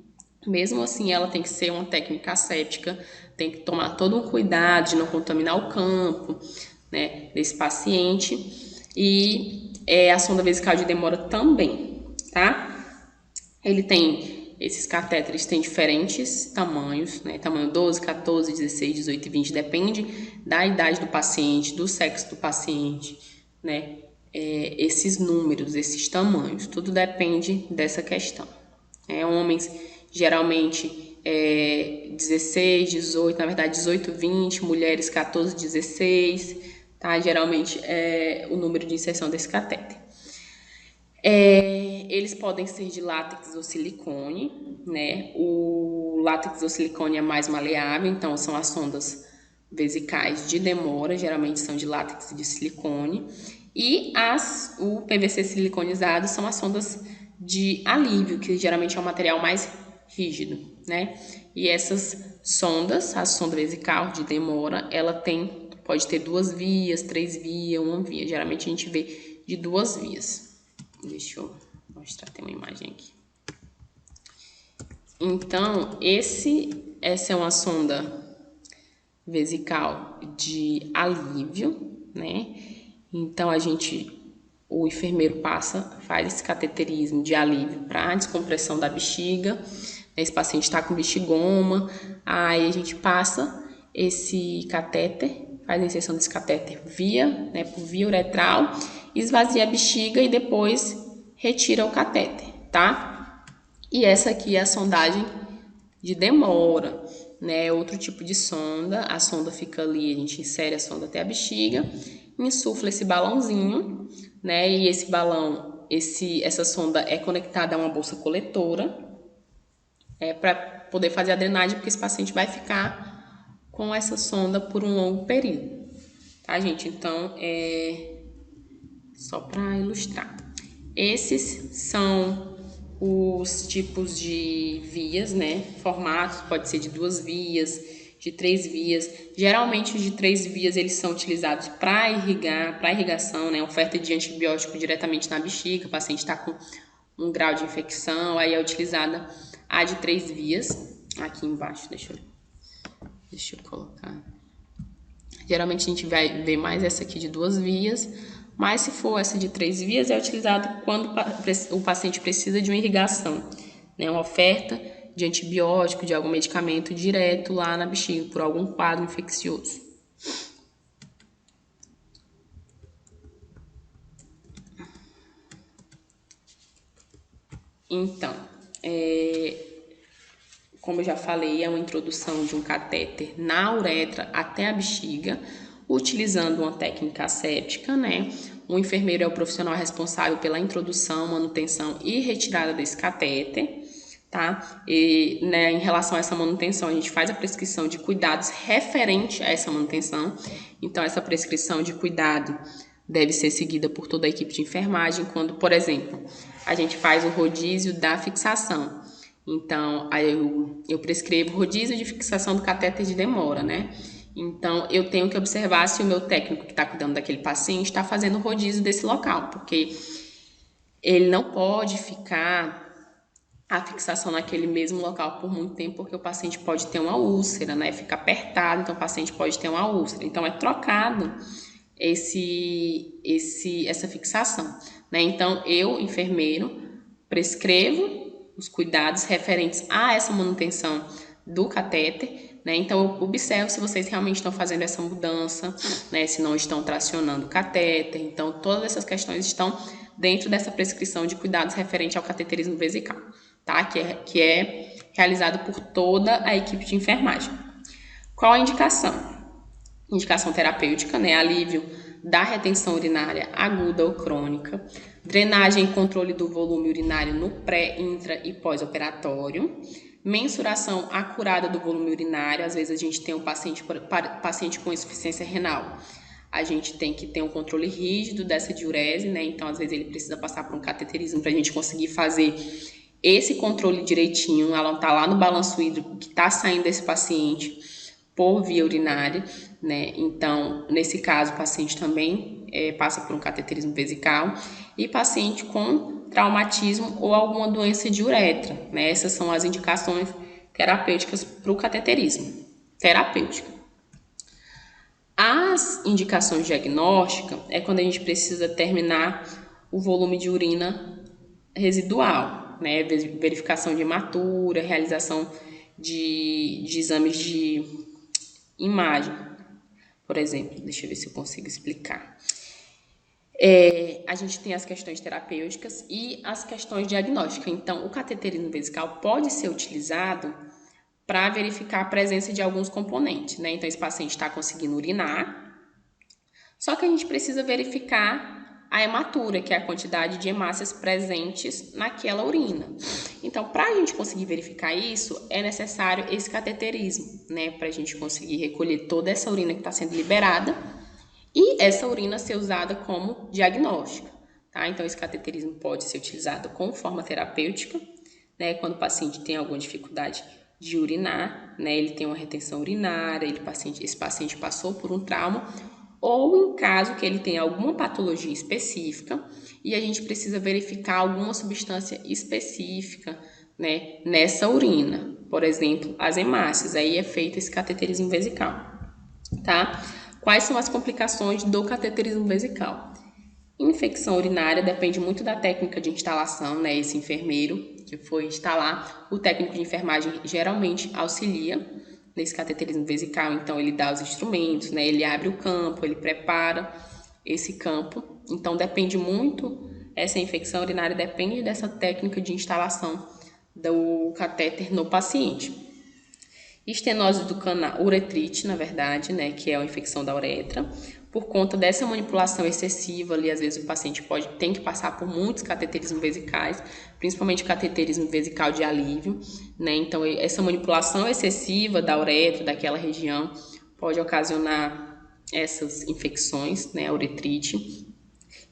mesmo assim ela tem que ser uma técnica asséptica, tem que tomar todo um cuidado de não contaminar o campo, né, desse paciente, e a sonda vesical de demora também, tá? Esses catéteres têm diferentes tamanhos, né? Tamanho 12, 14, 16, 18 e 20, depende da idade do paciente, do sexo do paciente, né? Esses números, esses tamanhos, tudo depende dessa questão. Homens, geralmente, 16, 18, na verdade 18, 20, mulheres 14, 16, tá? Geralmente é o número de inserção desse catéter. Eles podem ser de látex ou silicone, né? O látex ou silicone é mais maleável, então são as sondas vesicais de demora, geralmente são de látex e de silicone. E o PVC siliconizado são as sondas de alívio, que geralmente é um material mais rígido, né? E essas sondas, a sonda vesical de demora, ela pode ter 2 vias, 3 vias, 1 via. Geralmente a gente vê de 2 vias. Deixa eu mostrar, tem uma imagem aqui. Então, essa é uma sonda vesical de alívio, né? Então, o enfermeiro faz esse cateterismo de alívio para descompressão da bexiga. Esse paciente está com bexigoma, aí a gente passa esse catéter, faz a inserção desse catéter por via uretral, esvazia a bexiga e depois retira o catéter, tá? E essa aqui é a sondagem de demora, né? Outro tipo de sonda, a sonda fica ali, a gente insere a sonda até a bexiga, insufla esse balãozinho, né? E esse balão, essa sonda é conectada a uma bolsa coletora, para poder fazer a drenagem, porque esse paciente vai ficar com essa sonda por um longo período, tá, gente? Então, só para ilustrar. Esses são os tipos de vias, né? Formatos, pode ser de 2 vias, de 3 vias. Geralmente, os de 3 vias, eles são utilizados para irrigação, né? Oferta de antibiótico diretamente na bexiga, o paciente está com um grau de infecção, aí é utilizada a de 3 vias. Aqui embaixo, deixa eu colocar. Geralmente a gente vai ver mais essa aqui de 2 vias, mas se for essa de 3 vias, é utilizado quando o paciente precisa de uma irrigação, né? Uma oferta de antibiótico, de algum medicamento direto lá na bexiga, por algum quadro infeccioso. Então, como eu já falei, é uma introdução de um catéter na uretra até a bexiga, utilizando uma técnica asséptica, né? O enfermeiro é o profissional responsável pela introdução, manutenção e retirada desse catéter, tá? E, né, em relação a essa manutenção, a gente faz a prescrição de cuidados referente a essa manutenção. Então, essa prescrição de cuidado deve ser seguida por toda a equipe de enfermagem quando, por exemplo, a gente faz o rodízio da fixação. Então, aí eu prescrevo rodízio de fixação do catéter de demora, né? Então, eu tenho que observar se o meu técnico que está cuidando daquele paciente está fazendo rodízio desse local, porque ele não pode ficar a fixação naquele mesmo local por muito tempo, porque o paciente pode ter uma úlcera, né? Fica apertado, então o paciente pode ter uma úlcera. Então, é trocado essa fixação, né? Então, eu, enfermeiro, prescrevo os cuidados referentes a essa manutenção do catéter, né? Então, eu observo se vocês realmente estão fazendo essa mudança, né? Se não estão tracionando o catéter. Então, todas essas questões estão dentro dessa prescrição de cuidados referente ao cateterismo vesical, tá? Que é realizado por toda a equipe de enfermagem. Qual a indicação? Indicação terapêutica, né? Alívio da retenção urinária aguda ou crônica, drenagem e controle do volume urinário no pré, intra e pós-operatório, mensuração acurada do volume urinário. Às vezes a gente tem um paciente com insuficiência renal, a gente tem que ter um controle rígido dessa diurese, né? Então, às vezes ele precisa passar por um cateterismo para a gente conseguir fazer esse controle direitinho. Ela tá lá no balanço hídrico que está saindo desse paciente por via urinária, né? Então, nesse caso, o paciente também passa por um cateterismo vesical, e paciente com traumatismo ou alguma doença de uretra, né? Essas são as indicações terapêuticas para o cateterismo terapêutico. As indicações diagnósticas é quando a gente precisa terminar o volume de urina residual, né? Verificação de hematura, realização de exames de imagem, por exemplo. Deixa eu ver se eu consigo explicar. A gente tem as questões terapêuticas e as questões diagnósticas. Então, o cateterismo vesical pode ser utilizado para verificar a presença de alguns componentes, né? Então, esse paciente está conseguindo urinar, só que a gente precisa verificar a hematura, que é a quantidade de hemácias presentes naquela urina. Então, para a gente conseguir verificar isso, é necessário esse cateterismo, né? Para a gente conseguir recolher toda essa urina que está sendo liberada e essa urina ser usada como diagnóstica, tá? Então, esse cateterismo pode ser utilizado como forma terapêutica, né? Quando o paciente tem alguma dificuldade de urinar, né? Ele tem uma retenção urinária, esse paciente passou por um trauma, ou em caso que ele tenha alguma patologia específica e a gente precisa verificar alguma substância específica, né, nessa urina. Por exemplo, as hemácias, aí é feito esse cateterismo vesical, tá? Quais são as complicações do cateterismo vesical? Infecção urinária depende muito da técnica de instalação, né? Esse enfermeiro que foi instalar, o técnico de enfermagem geralmente auxilia nesse cateterismo vesical, então ele dá os instrumentos, né? Ele abre o campo, ele prepara esse campo, então depende muito, essa infecção urinária depende dessa técnica de instalação do catéter no paciente. Estenose do canal, uretrite, na verdade, né, que é a infecção da uretra. Por conta dessa manipulação excessiva ali, às vezes o paciente tem que passar por muitos cateterismos vesicais, principalmente cateterismo vesical de alívio, né? Então, essa manipulação excessiva da uretra, daquela região, pode ocasionar essas infecções, né, a uretrite.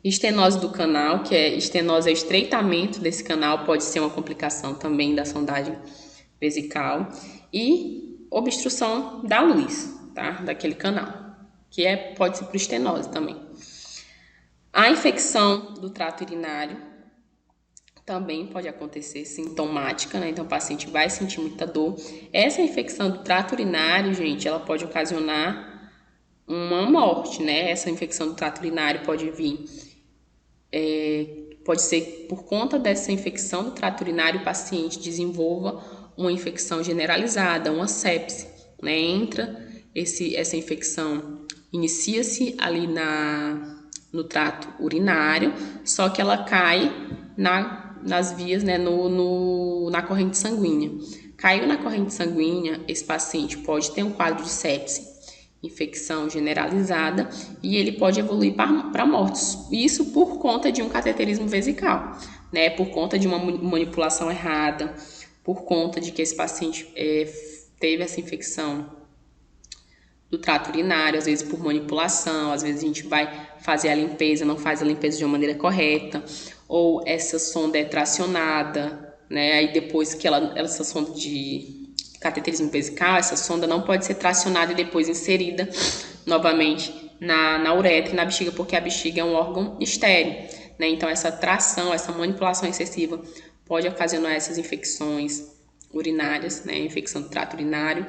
Estenose do canal, que estenose é o estreitamento desse canal, pode ser uma complicação também da sondagem vesical. E obstrução da luz, tá? Daquele canal, que pode ser por estenose também. A infecção do trato urinário também pode acontecer sintomática, né? Então o paciente vai sentir muita dor. Essa infecção do trato urinário, gente, ela pode ocasionar uma morte, né? Essa infecção do trato urinário pode vir, pode ser por conta dessa infecção do trato urinário, o paciente desenvolva uma infecção generalizada, uma sepse, né? Entra essa infecção, inicia-se ali no trato urinário, só que ela cai nas vias, né? Na corrente sanguínea. Caiu na corrente sanguínea, esse paciente pode ter um quadro de sepse, infecção generalizada, e ele pode evoluir para mortes. Isso por conta de um cateterismo vesical, né? Por conta de uma manipulação errada, por conta de que esse paciente teve essa infecção do trato urinário, às vezes por manipulação, às vezes a gente vai fazer a limpeza, não faz a limpeza de uma maneira correta, ou essa sonda é tracionada, né? Aí depois que essa sonda de cateterismo vesical, essa sonda não pode ser tracionada e depois inserida novamente na uretra e na bexiga, porque a bexiga é um órgão estéril, né? Então essa tração, essa manipulação excessiva pode ocasionar essas infecções urinárias, né, infecção do trato urinário,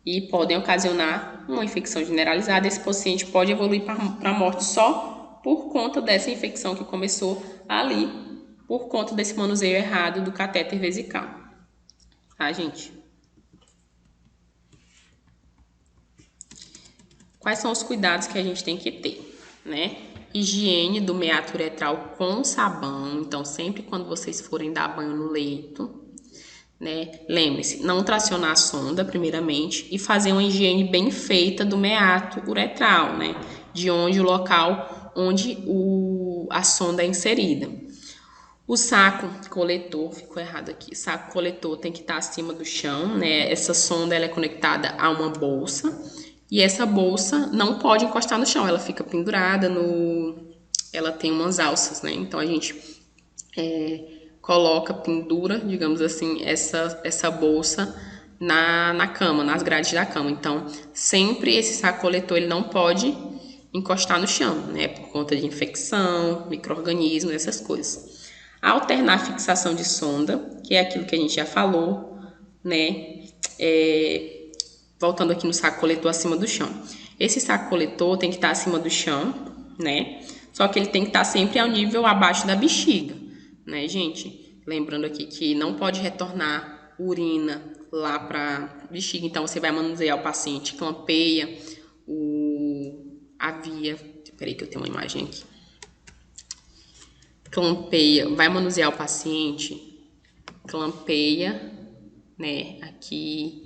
e podem ocasionar uma infecção generalizada. Esse paciente pode evoluir para a morte só por conta dessa infecção que começou ali, por conta desse manuseio errado do catéter vesical. Tá, gente? Quais são os cuidados que a gente tem que ter, né? Higiene do meato uretral com sabão. Então, sempre quando vocês forem dar banho no leito, né? Lembre-se, não tracionar a sonda, primeiramente, e fazer uma higiene bem feita do meato uretral, né? De onde o local onde a sonda é inserida. O saco coletor, ficou errado aqui, saco coletor tem que estar acima do chão, né? Essa sonda ela é conectada a uma bolsa. E essa bolsa não pode encostar no chão, ela fica pendurada ela tem umas alças, né? Então a gente coloca, pendura, digamos assim, essa bolsa na cama, nas grades da cama. Então sempre esse saco coletor ele não pode encostar no chão, né? Por conta de infecção, micro-organismos, essas coisas. Alternar a fixação de sonda, que é aquilo que a gente já falou, né? Voltando aqui no saco coletor acima do chão. Esse saco coletor tem que estar acima do chão, né? Só que ele tem que estar sempre ao nível abaixo da bexiga, né, gente? Lembrando aqui que não pode retornar urina lá para bexiga. Então, você vai manusear o paciente, clampeia a via. Peraí que eu tenho uma imagem aqui. Clampeia, vai manusear o paciente, clampeia, né? Aqui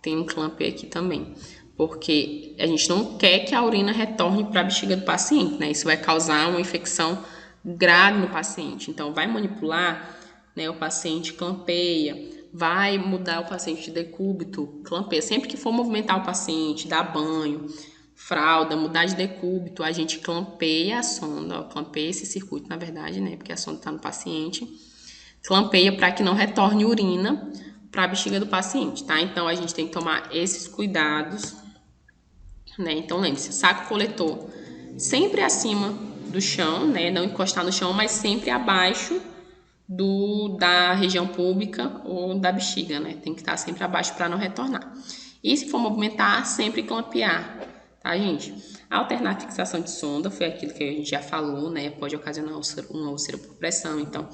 tem um clampeio aqui também, porque a gente não quer que a urina retorne para a bexiga do paciente, né? Isso vai causar uma infecção grave no paciente. Então, vai manipular, né? O paciente clampeia, vai mudar o paciente de decúbito, clampeia. Sempre que for movimentar o paciente, dar banho, fralda, mudar de decúbito, a gente clampeia a sonda, clampeia esse circuito, na verdade, né? Porque a sonda está no paciente. clampeia para que não retorne urina para a bexiga do paciente, tá? Então, a gente tem que tomar esses cuidados, né? Então, lembre-se, saco coletor sempre acima do chão, né? Não encostar no chão, mas sempre abaixo da região pública ou da bexiga, né? Tem que estar sempre abaixo para não retornar. E se for movimentar, sempre clampear, tá, gente? Alternar a fixação de sonda foi aquilo que a gente já falou, né? Pode ocasionar uma úlcera por pressão, então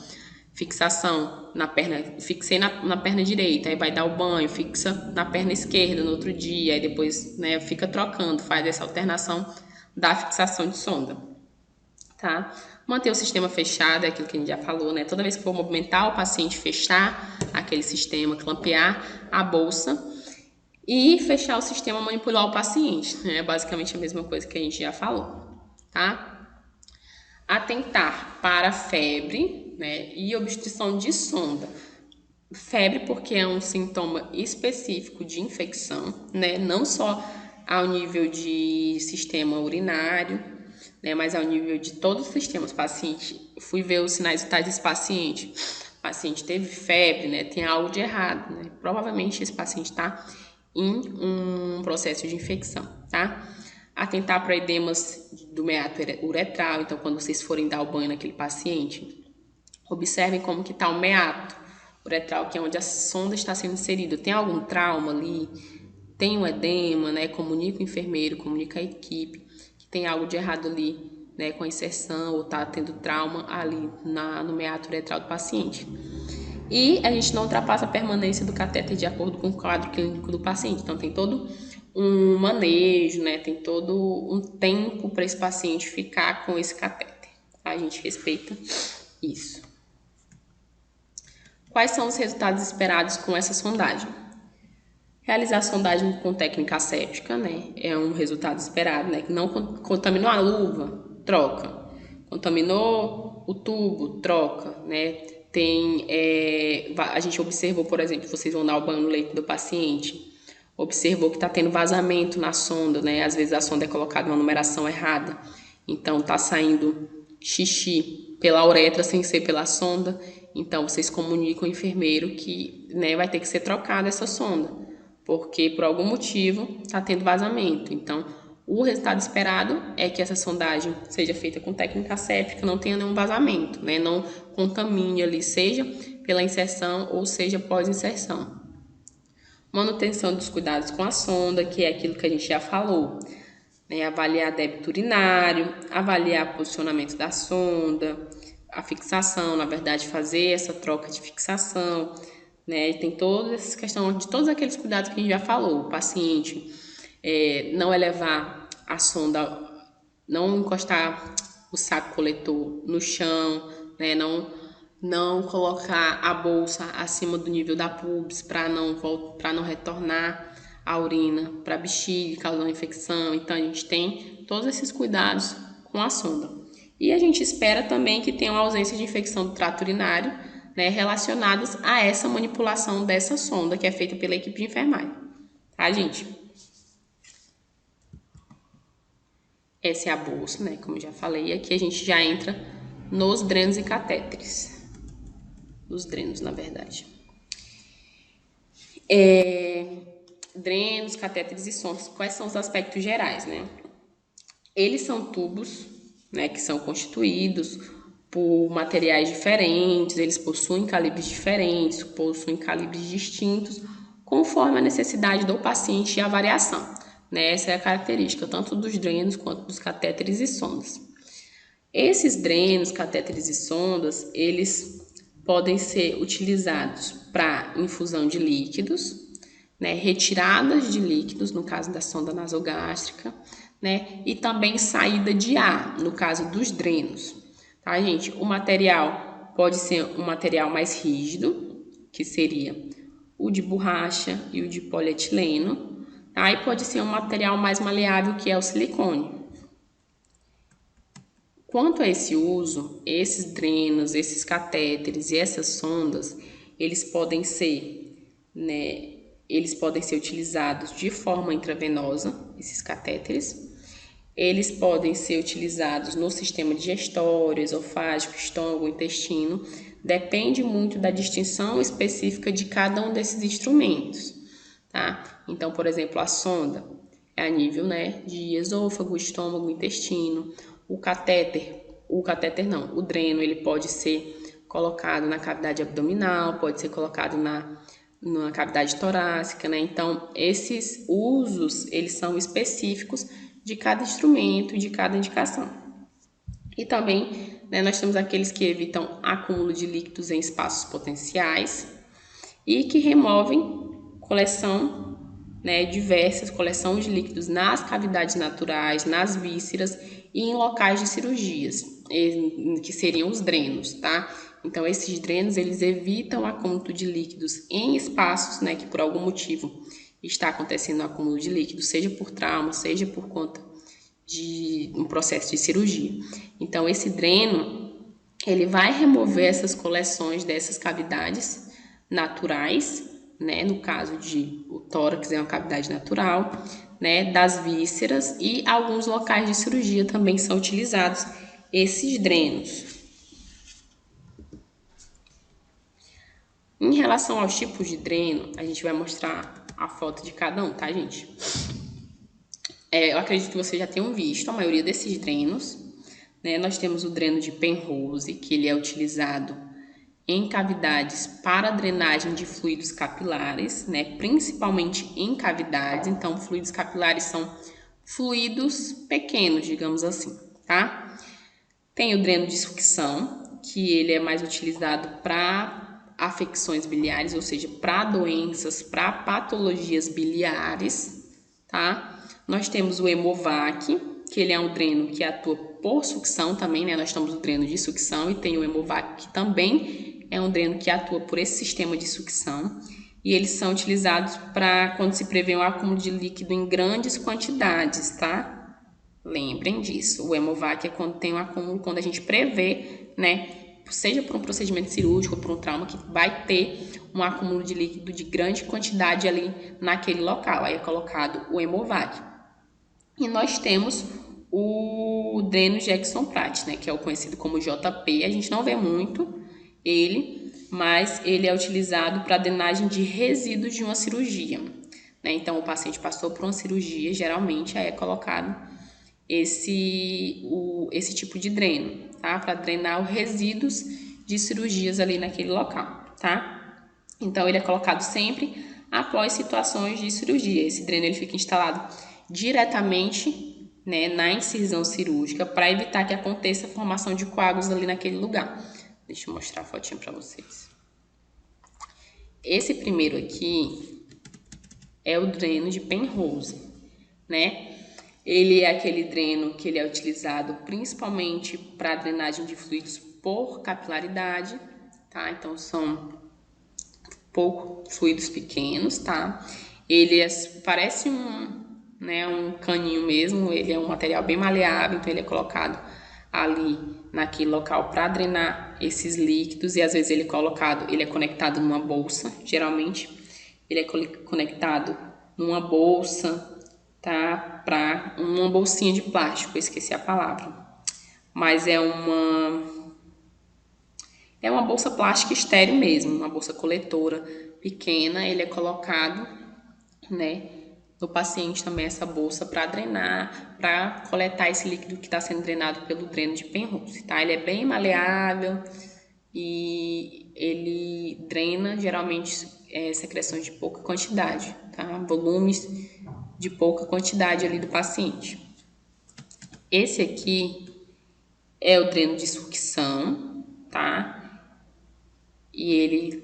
fixação na perna, fixei na perna direita, aí vai dar o banho, fixa na perna esquerda no outro dia, aí depois, né, fica trocando, faz essa alternação da fixação de sonda, tá? Manter o sistema fechado, é aquilo que a gente já falou, né? Toda vez que for movimentar o paciente, fechar aquele sistema, clampear a bolsa e fechar o sistema, manipular o paciente, né? É basicamente a mesma coisa que a gente já falou, tá? Atentar para febre, né, e obstrução de sonda. Febre porque é um sintoma específico de infecção, né, não só ao nível de sistema urinário, né, mas ao nível de todos os sistemas. Paciente, fui ver os sinais vitais desse paciente. O paciente teve febre, né, tem algo de errado, né, provavelmente esse paciente está em um processo de infecção, tá? Atentar para edemas do meato uretral, então quando vocês forem dar o banho naquele paciente, observem como que está o meato uretral, que é onde a sonda está sendo inserida. Tem algum trauma ali? Tem um edema, né? Comunica o enfermeiro, comunica a equipe que tem algo de errado ali, né? Com a inserção ou está tendo trauma ali no meato uretral do paciente. E a gente não ultrapassa a permanência do catéter de acordo com o quadro clínico do paciente. Então, tem todo um manejo, né? Tem todo um tempo para esse paciente ficar com esse catéter. A gente respeita isso. Quais são os resultados esperados com essa sondagem? Realizar a sondagem com técnica asséptica, né? É um resultado esperado, né? Que não contaminou a luva, troca. Contaminou o tubo, troca, né? A gente observou, por exemplo, vocês vão dar o banho no leito do paciente, observou que está tendo vazamento na sonda, né? Às vezes a sonda é colocada uma numeração errada, então está saindo xixi pela uretra sem ser pela sonda, então vocês comunicam ao enfermeiro que, né, vai ter que ser trocada essa sonda, porque por algum motivo está tendo vazamento. Então, o resultado esperado é que essa sondagem seja feita com técnica asséptica, não tenha nenhum vazamento, né? Não contamine ali, seja pela inserção ou seja pós-inserção. Manutenção dos cuidados com a sonda, que é aquilo que a gente já falou, né? Avaliar débito urinário, avaliar o posicionamento da sonda, a fixação, na verdade, fazer essa troca de fixação, né? E tem todas essas questões de todos aqueles cuidados que a gente já falou. O paciente não elevar a sonda, não encostar o saco coletor no chão, né? Não colocar a bolsa acima do nível da pubis para não retornar a urina para a bexiga, causando infecção. Então, a gente tem todos esses cuidados com a sonda. E a gente espera também que tenha uma ausência de infecção do trato urinário, né, relacionadas a essa manipulação dessa sonda que é feita pela equipe de enfermagem. Tá, gente? Essa é a bolsa, né, como eu já falei. E aqui a gente já entra nos drenos e catéteres. Nos drenos, na verdade. Drenos, catéteres e sondas. Quais são os aspectos gerais, né? Eles são tubos, né, que são constituídos por materiais diferentes, eles possuem calibres diferentes, possuem calibres distintos, conforme a necessidade do paciente e a variação, né? Essa é a característica tanto dos drenos quanto dos catéteres e sondas. Esses drenos, catéteres e sondas, eles podem ser utilizados para infusão de líquidos, né, retiradas de líquidos, no caso da sonda nasogástrica, né, e também saída de ar, no caso dos drenos. Tá, gente? O material pode ser um material mais rígido, que seria o de borracha e o de polietileno, tá? E pode ser um material mais maleável, que é o silicone. Quanto a esse uso, esses drenos, esses catéteres e essas sondas, eles podem ser utilizados de forma intravenosa, esses catéteres. Eles podem ser utilizados no sistema digestório, esofágico, estômago, intestino, Depende muito da distinção específica de cada um desses instrumentos, tá? Então, por exemplo, a sonda é a nível, né, de esôfago, estômago, intestino. O dreno, ele pode ser colocado na cavidade abdominal, pode ser colocado na cavidade torácica, né? Então, esses usos, eles são específicos de cada instrumento e de cada indicação. E também, né, nós temos aqueles que evitam acúmulo de líquidos em espaços potenciais e que removem coleção, né, diversas coleções de líquidos nas cavidades naturais, nas vísceras e em locais de cirurgias, que seriam os drenos, tá? Então, esses drenos, eles evitam o acúmulo de líquidos em espaços, né, que por algum motivo está acontecendo o acúmulo de líquidos, seja por trauma, seja por conta de um processo de cirurgia. Então, esse dreno, ele vai remover essas coleções dessas cavidades naturais, né? No caso de o tórax é uma cavidade natural, né? Das vísceras, e alguns locais de cirurgia também são utilizados esses drenos. Em relação aos tipos de dreno, a gente vai mostrar a foto de cada um, tá, gente? Eu acredito que vocês já tenham visto a maioria desses drenos, né? Nós temos o dreno de Penrose, que ele é utilizado em cavidades para drenagem de fluidos capilares, né? Principalmente em cavidades. Então, fluidos capilares são fluidos pequenos, digamos assim, tá? Tem o dreno de sucção, que ele é mais utilizado para afecções biliares, ou seja, para doenças, para patologias biliares, tá? Nós temos o Hemovac, que ele é um dreno que atua por sucção também, né? Nós temos o dreno de sucção e tem o Hemovac, que também é um dreno que atua por esse sistema de sucção. E eles são utilizados para quando se prevê um acúmulo de líquido em grandes quantidades, tá? Lembrem disso. O Hemovac é quando tem um acúmulo, quando a gente prevê, né? Seja por um procedimento cirúrgico ou por um trauma, que vai ter um acúmulo de líquido de grande quantidade ali naquele local. Aí é colocado o Hemovac. E nós temos o dreno Jackson Pratt, né, que é o conhecido como JP. A gente não vê muito ele, mas ele é utilizado para drenagem de resíduos de uma cirurgia, né? Então, o paciente passou por uma cirurgia, geralmente aí é colocado esse tipo de dreno, tá? Para drenar os resíduos de cirurgias ali naquele local, tá? Então, ele é colocado sempre após situações de cirurgia. Esse dreno ele fica instalado diretamente, né, na incisão cirúrgica para evitar que aconteça a formação de coágulos ali naquele lugar. Deixa eu mostrar a fotinha para vocês. Esse primeiro aqui é o dreno de Penrose, né? Ele é aquele dreno que ele é utilizado principalmente para drenagem de fluidos por capilaridade, tá? Então, são fluidos pequenos, tá? Ele parece um caninho mesmo, ele é um material bem maleável, então ele é colocado ali naquele local para drenar esses líquidos, e às vezes ele é conectado numa bolsa, geralmente ele é conectado numa bolsa, tá? Para uma bolsinha de plástico, eu esqueci a palavra, mas é uma bolsa plástica estéril mesmo, uma bolsa coletora pequena. Ele é colocado, né, no paciente também essa bolsa para drenar, para coletar esse líquido que está sendo drenado pelo dreno de Penrose, tá? Ele é bem maleável e ele drena geralmente secreções de pouca quantidade, tá? Volumes de pouca quantidade ali do paciente. Esse aqui é o dreno de sucção, tá? E ele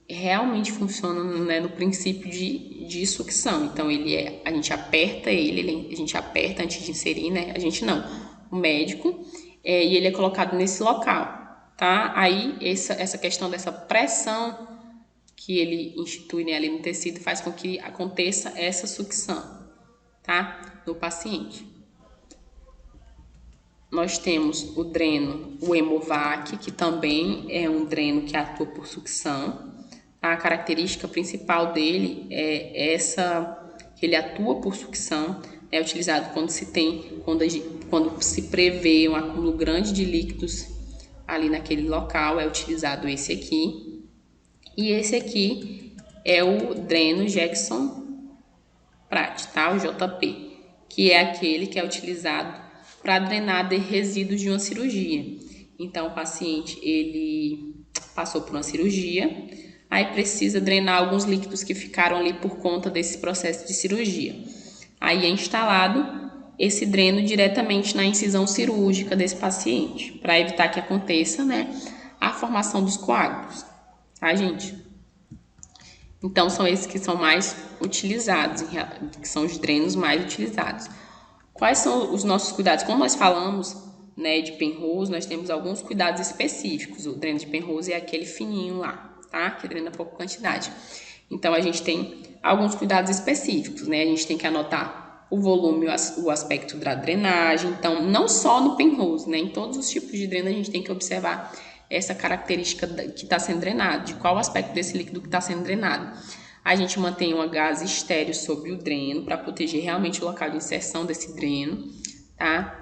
realmente funciona, né, no princípio de sucção. Então, a gente aperta a gente aperta antes de inserir, né? A gente não, o médico, e ele é colocado nesse local, tá? Aí, essa questão dessa pressão que ele institui, né, ali no tecido faz com que aconteça essa sucção, tá? Do paciente. Nós temos o dreno, o Hemovac, que também é um dreno que atua por sucção. A característica principal dele é que ele atua por sucção, é utilizado quando se prevê um acúmulo grande de líquidos ali naquele local, é utilizado esse aqui. E esse aqui é o dreno Jackson Pratt, tá? O JP, que é aquele que é utilizado para drenar de resíduos de uma cirurgia. Então, o paciente, ele passou por uma cirurgia, aí precisa drenar alguns líquidos que ficaram ali por conta desse processo de cirurgia. Aí é instalado esse dreno diretamente na incisão cirúrgica desse paciente, para evitar que aconteça, né, a formação dos coágulos, tá, gente? Então, são esses que são mais utilizados, que são os drenos mais utilizados. Quais são os nossos cuidados? Como nós falamos, né, de Penrose, nós temos alguns cuidados específicos. O dreno de Penrose é aquele fininho lá, tá? Que drena pouca quantidade. Então, a gente tem alguns cuidados específicos, né? A gente tem que anotar o volume, o aspecto da drenagem. Então, não só no Penrose, né? Em todos os tipos de dreno, a gente tem que observar essa característica que está sendo drenado, de qual aspecto desse líquido que está sendo drenado. A gente mantém uma gase estéreo sobre o dreno para proteger realmente o local de inserção desse dreno, tá?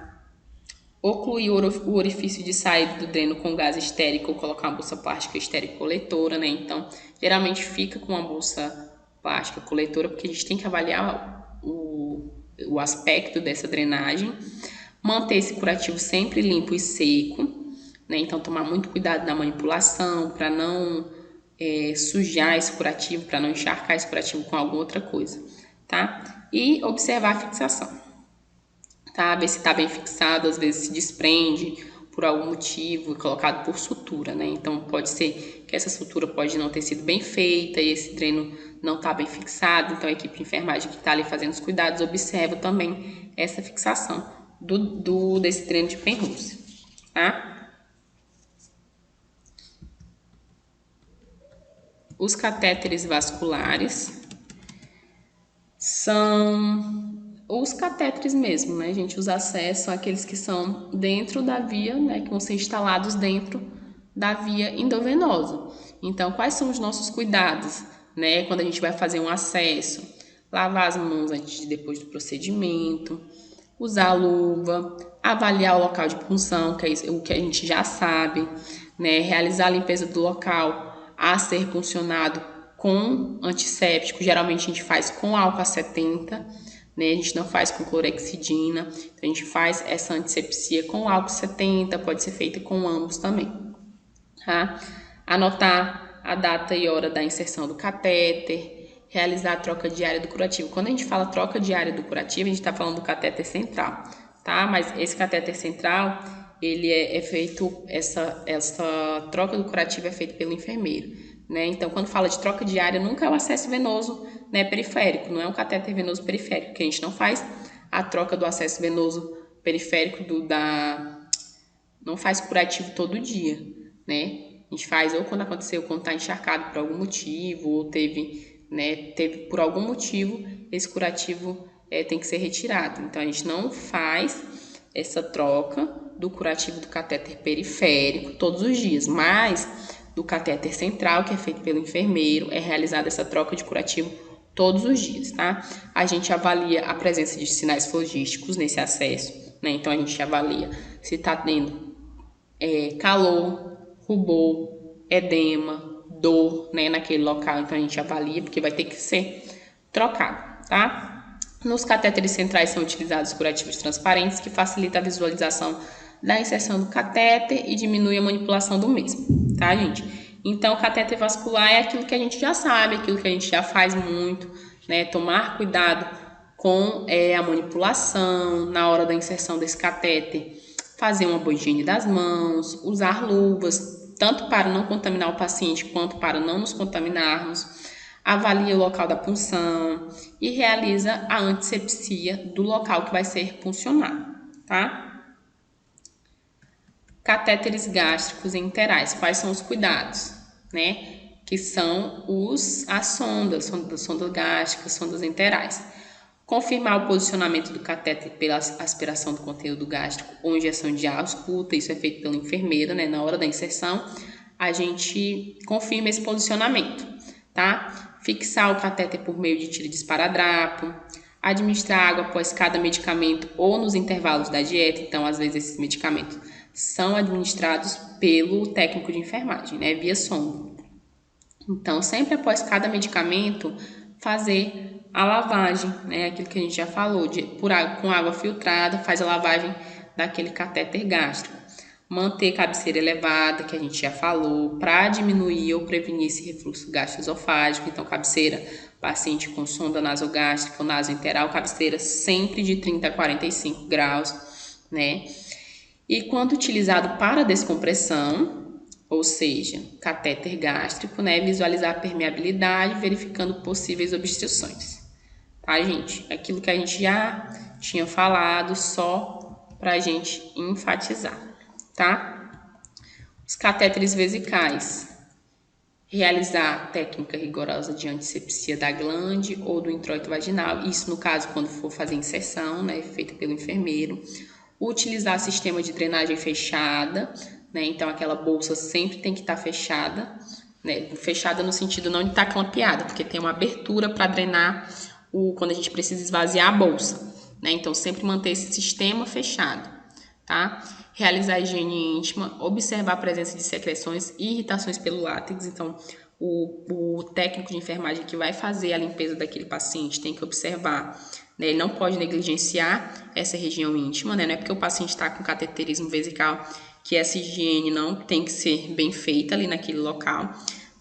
Ocluir o orifício de saída do dreno com gás estérico ou colocar uma bolsa plástica estérico coletora, né? Então, geralmente fica com uma bolsa plástica coletora, porque a gente tem que avaliar o aspecto dessa drenagem. Manter esse curativo sempre limpo e seco, né? Então, tomar muito cuidado na manipulação para não sujar esse curativo, para não encharcar esse curativo com alguma outra coisa, tá? E observar a fixação, tá? Ver se está bem fixado, às vezes se desprende por algum motivo, colocado por sutura, né? Então, pode ser que essa sutura pode não ter sido bem feita e esse dreno não está bem fixado. Então, a equipe de enfermagem que está ali fazendo os cuidados observa também essa fixação desse dreno de Penrose, tá? Os catéteres vasculares são os catéteres mesmo, né, gente? Os acessos são aqueles que são dentro da via, né, que vão ser instalados dentro da via endovenosa. Então, quais são os nossos cuidados, né, quando a gente vai fazer um acesso? Lavar as mãos antes e depois do procedimento, usar a luva, avaliar o local de punção, que é o que a gente já sabe, né, realizar a limpeza do local a ser puncionado com antisséptico. Geralmente a gente faz com álcool a 70, né? A gente não faz com clorexidina. Então, a gente faz essa antisepsia com álcool 70, pode ser feita com ambos também, tá? Anotar a data e hora da inserção do catéter, realizar a troca diária do curativo. Quando a gente fala troca diária do curativo, a gente está falando do catéter central, tá? Mas esse catéter central, ele é feito, essa troca do curativo é feita pelo enfermeiro, né? Então, quando fala de troca diária, nunca é o acesso venoso, né, periférico, não é um catéter venoso periférico, que a gente não faz a troca do acesso venoso periférico não faz curativo todo dia, né? A gente faz ou quando aconteceu, quando está encharcado por algum motivo, ou teve por algum motivo, esse curativo tem que ser retirado. Então, a gente não faz essa troca do curativo do catéter periférico todos os dias, mas do catéter central, que é feito pelo enfermeiro, é realizada essa troca de curativo todos os dias, tá? A gente avalia a presença de sinais flogísticos nesse acesso, né? Então, a gente avalia se está tendo calor, rubor, edema, dor, né, naquele local. Então, a gente avalia, porque vai ter que ser trocado, tá? Nos catéteres centrais são utilizados curativos transparentes, que facilitam a visualização da inserção do catéter e diminui a manipulação do mesmo, tá, gente? Então, o catéter vascular é aquilo que a gente já sabe, aquilo que a gente já faz muito, né? Tomar cuidado com a manipulação na hora da inserção desse catéter, fazer uma boa higiene das mãos, usar luvas, tanto para não contaminar o paciente quanto para não nos contaminarmos, avalia o local da punção e realiza a antissepsia do local que vai ser puncionado, tá? Catéteres gástricos e enterais, quais são os cuidados, né? Que são as sondas gástricas, sondas enterais. Confirmar o posicionamento do catéter pela aspiração do conteúdo gástrico ou injeção de ausculta, isso é feito pelo enfermeiro, né? Na hora da inserção, a gente confirma esse posicionamento, tá? Fixar o catéter por meio de tiro de esparadrapo, administrar água após cada medicamento ou nos intervalos da dieta. Então, às vezes, esses medicamentos são administrados pelo técnico de enfermagem, né, via sonda. Então, sempre após cada medicamento, fazer a lavagem, né, aquilo que a gente já falou, com água filtrada, faz a lavagem daquele catéter gástrico. Manter cabeceira elevada, que a gente já falou, para diminuir ou prevenir esse refluxo gastroesofágico. Então, cabeceira, paciente com sonda nasogástrica ou nasoenteral, cabeceira sempre de 30 a 45 graus, né? E quando utilizado para descompressão, ou seja, catéter gástrico, né? Visualizar a permeabilidade, verificando possíveis obstruções. Tá, gente? Aquilo que a gente já tinha falado, só para a gente enfatizar. Tá? Os catéteres vesicais. Realizar a técnica rigorosa de antisepsia da glande ou do introito vaginal. Isso no caso quando for fazer inserção, né? Feita pelo enfermeiro. Utilizar sistema de drenagem fechada, né? Então aquela bolsa sempre tem que estar fechada, né? Fechada no sentido não de estar clampeada, porque tem uma abertura para drenar quando a gente precisa esvaziar a bolsa, né? Então sempre manter esse sistema fechado, tá? Realizar a higiene íntima, observar a presença de secreções e irritações pelo látex. Então, o técnico de enfermagem que vai fazer a limpeza daquele paciente tem que observar, né? Ele não pode negligenciar essa região íntima, né? Não é porque o paciente está com cateterismo vesical que essa higiene não tem que ser bem feita ali naquele local,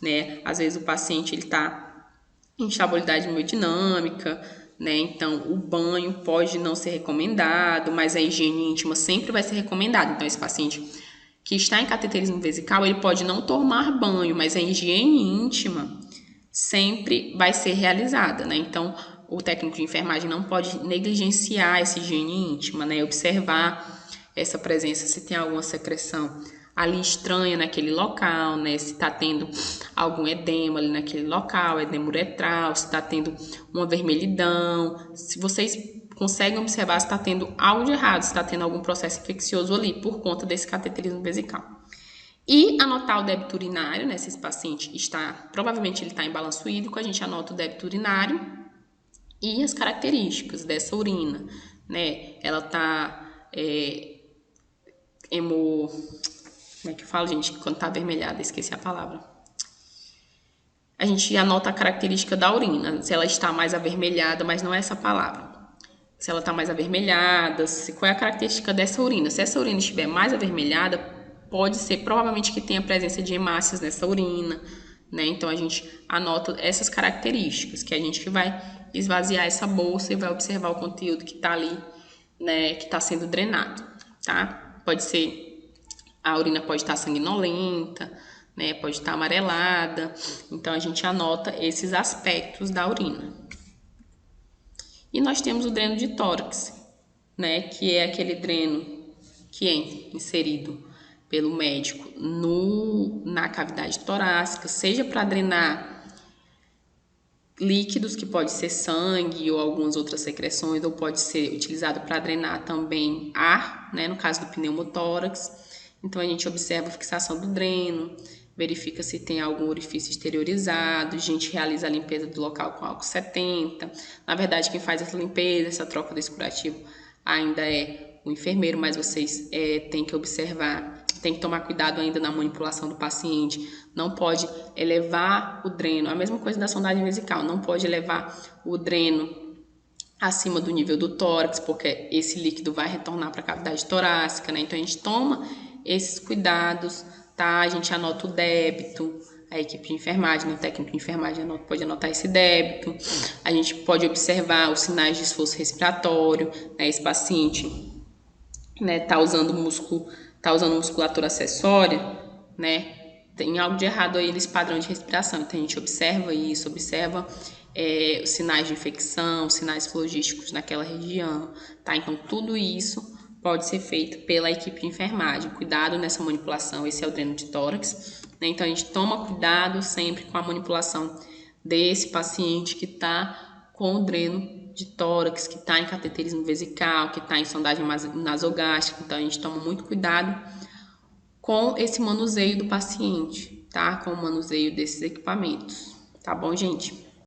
né? Às vezes o paciente está em instabilidade hemodinâmica, né? Então, o banho pode não ser recomendado, mas a higiene íntima sempre vai ser recomendada. Então, esse paciente que está em cateterismo vesical, ele pode não tomar banho, mas a higiene íntima sempre vai ser realizada, né? Então, o técnico de enfermagem não pode negligenciar essa higiene íntima, né? Observar essa presença, se tem alguma secreção ali estranha naquele local, né? Se está tendo algum edema ali naquele local, edema uretral, se está tendo uma vermelhidão, se vocês conseguem observar se está tendo algo de errado, se está tendo algum processo infeccioso ali por conta desse cateterismo vesical. E anotar o débito urinário, né? Se esse paciente provavelmente ele está em balanço hídrico, a gente anota o débito urinário e as características dessa urina, né? Ela está como é que eu falo, gente? Quando tá avermelhada, esqueci a palavra. A gente anota a característica da urina, se ela está mais avermelhada, mas não é essa palavra. Se ela está mais avermelhada, qual é a característica dessa urina. Se essa urina estiver mais avermelhada, pode ser provavelmente que tenha presença de hemácias nessa urina, né? Então, a gente anota essas características, que a gente vai esvaziar essa bolsa e vai observar o conteúdo que está ali, né? Que está sendo drenado, tá? Pode ser... A urina pode estar sanguinolenta, né? Pode estar amarelada. Então, a gente anota esses aspectos da urina. E nós temos o dreno de tórax, né? Que é aquele dreno que é inserido pelo médico na cavidade torácica, seja para drenar líquidos, que pode ser sangue ou algumas outras secreções, ou pode ser utilizado para drenar também ar, né? No caso do pneumotórax. Então, a gente observa a fixação do dreno, verifica se tem algum orifício exteriorizado, a gente realiza a limpeza do local com álcool 70. Na verdade, quem faz essa limpeza, essa troca desse curativo, ainda é o enfermeiro, mas vocês têm que observar, tem que tomar cuidado ainda na manipulação do paciente. Não pode elevar o dreno, a mesma coisa da sondagem vesical, não pode elevar o dreno acima do nível do tórax, porque esse líquido vai retornar para a cavidade torácica, né? Então, a gente toma esses cuidados, tá? A gente anota o débito, a equipe de enfermagem, o técnico de enfermagem pode anotar esse débito. A gente pode observar os sinais de esforço respiratório, né? Esse paciente, né, tá usando musculatura acessória, né? Tem algo de errado aí nesse padrão de respiração. Então, a gente observa isso, observa os sinais de infecção, sinais flogísticos naquela região, tá? Então, tudo isso pode ser feito pela equipe de enfermagem. Cuidado nessa manipulação, esse é o dreno de tórax, né? Então, a gente toma cuidado sempre com a manipulação desse paciente que está com o dreno de tórax, que está em cateterismo vesical, que está em sondagem nasogástrica. Então, a gente toma muito cuidado com esse manuseio do paciente, tá? Com o manuseio desses equipamentos. Tá bom, gente?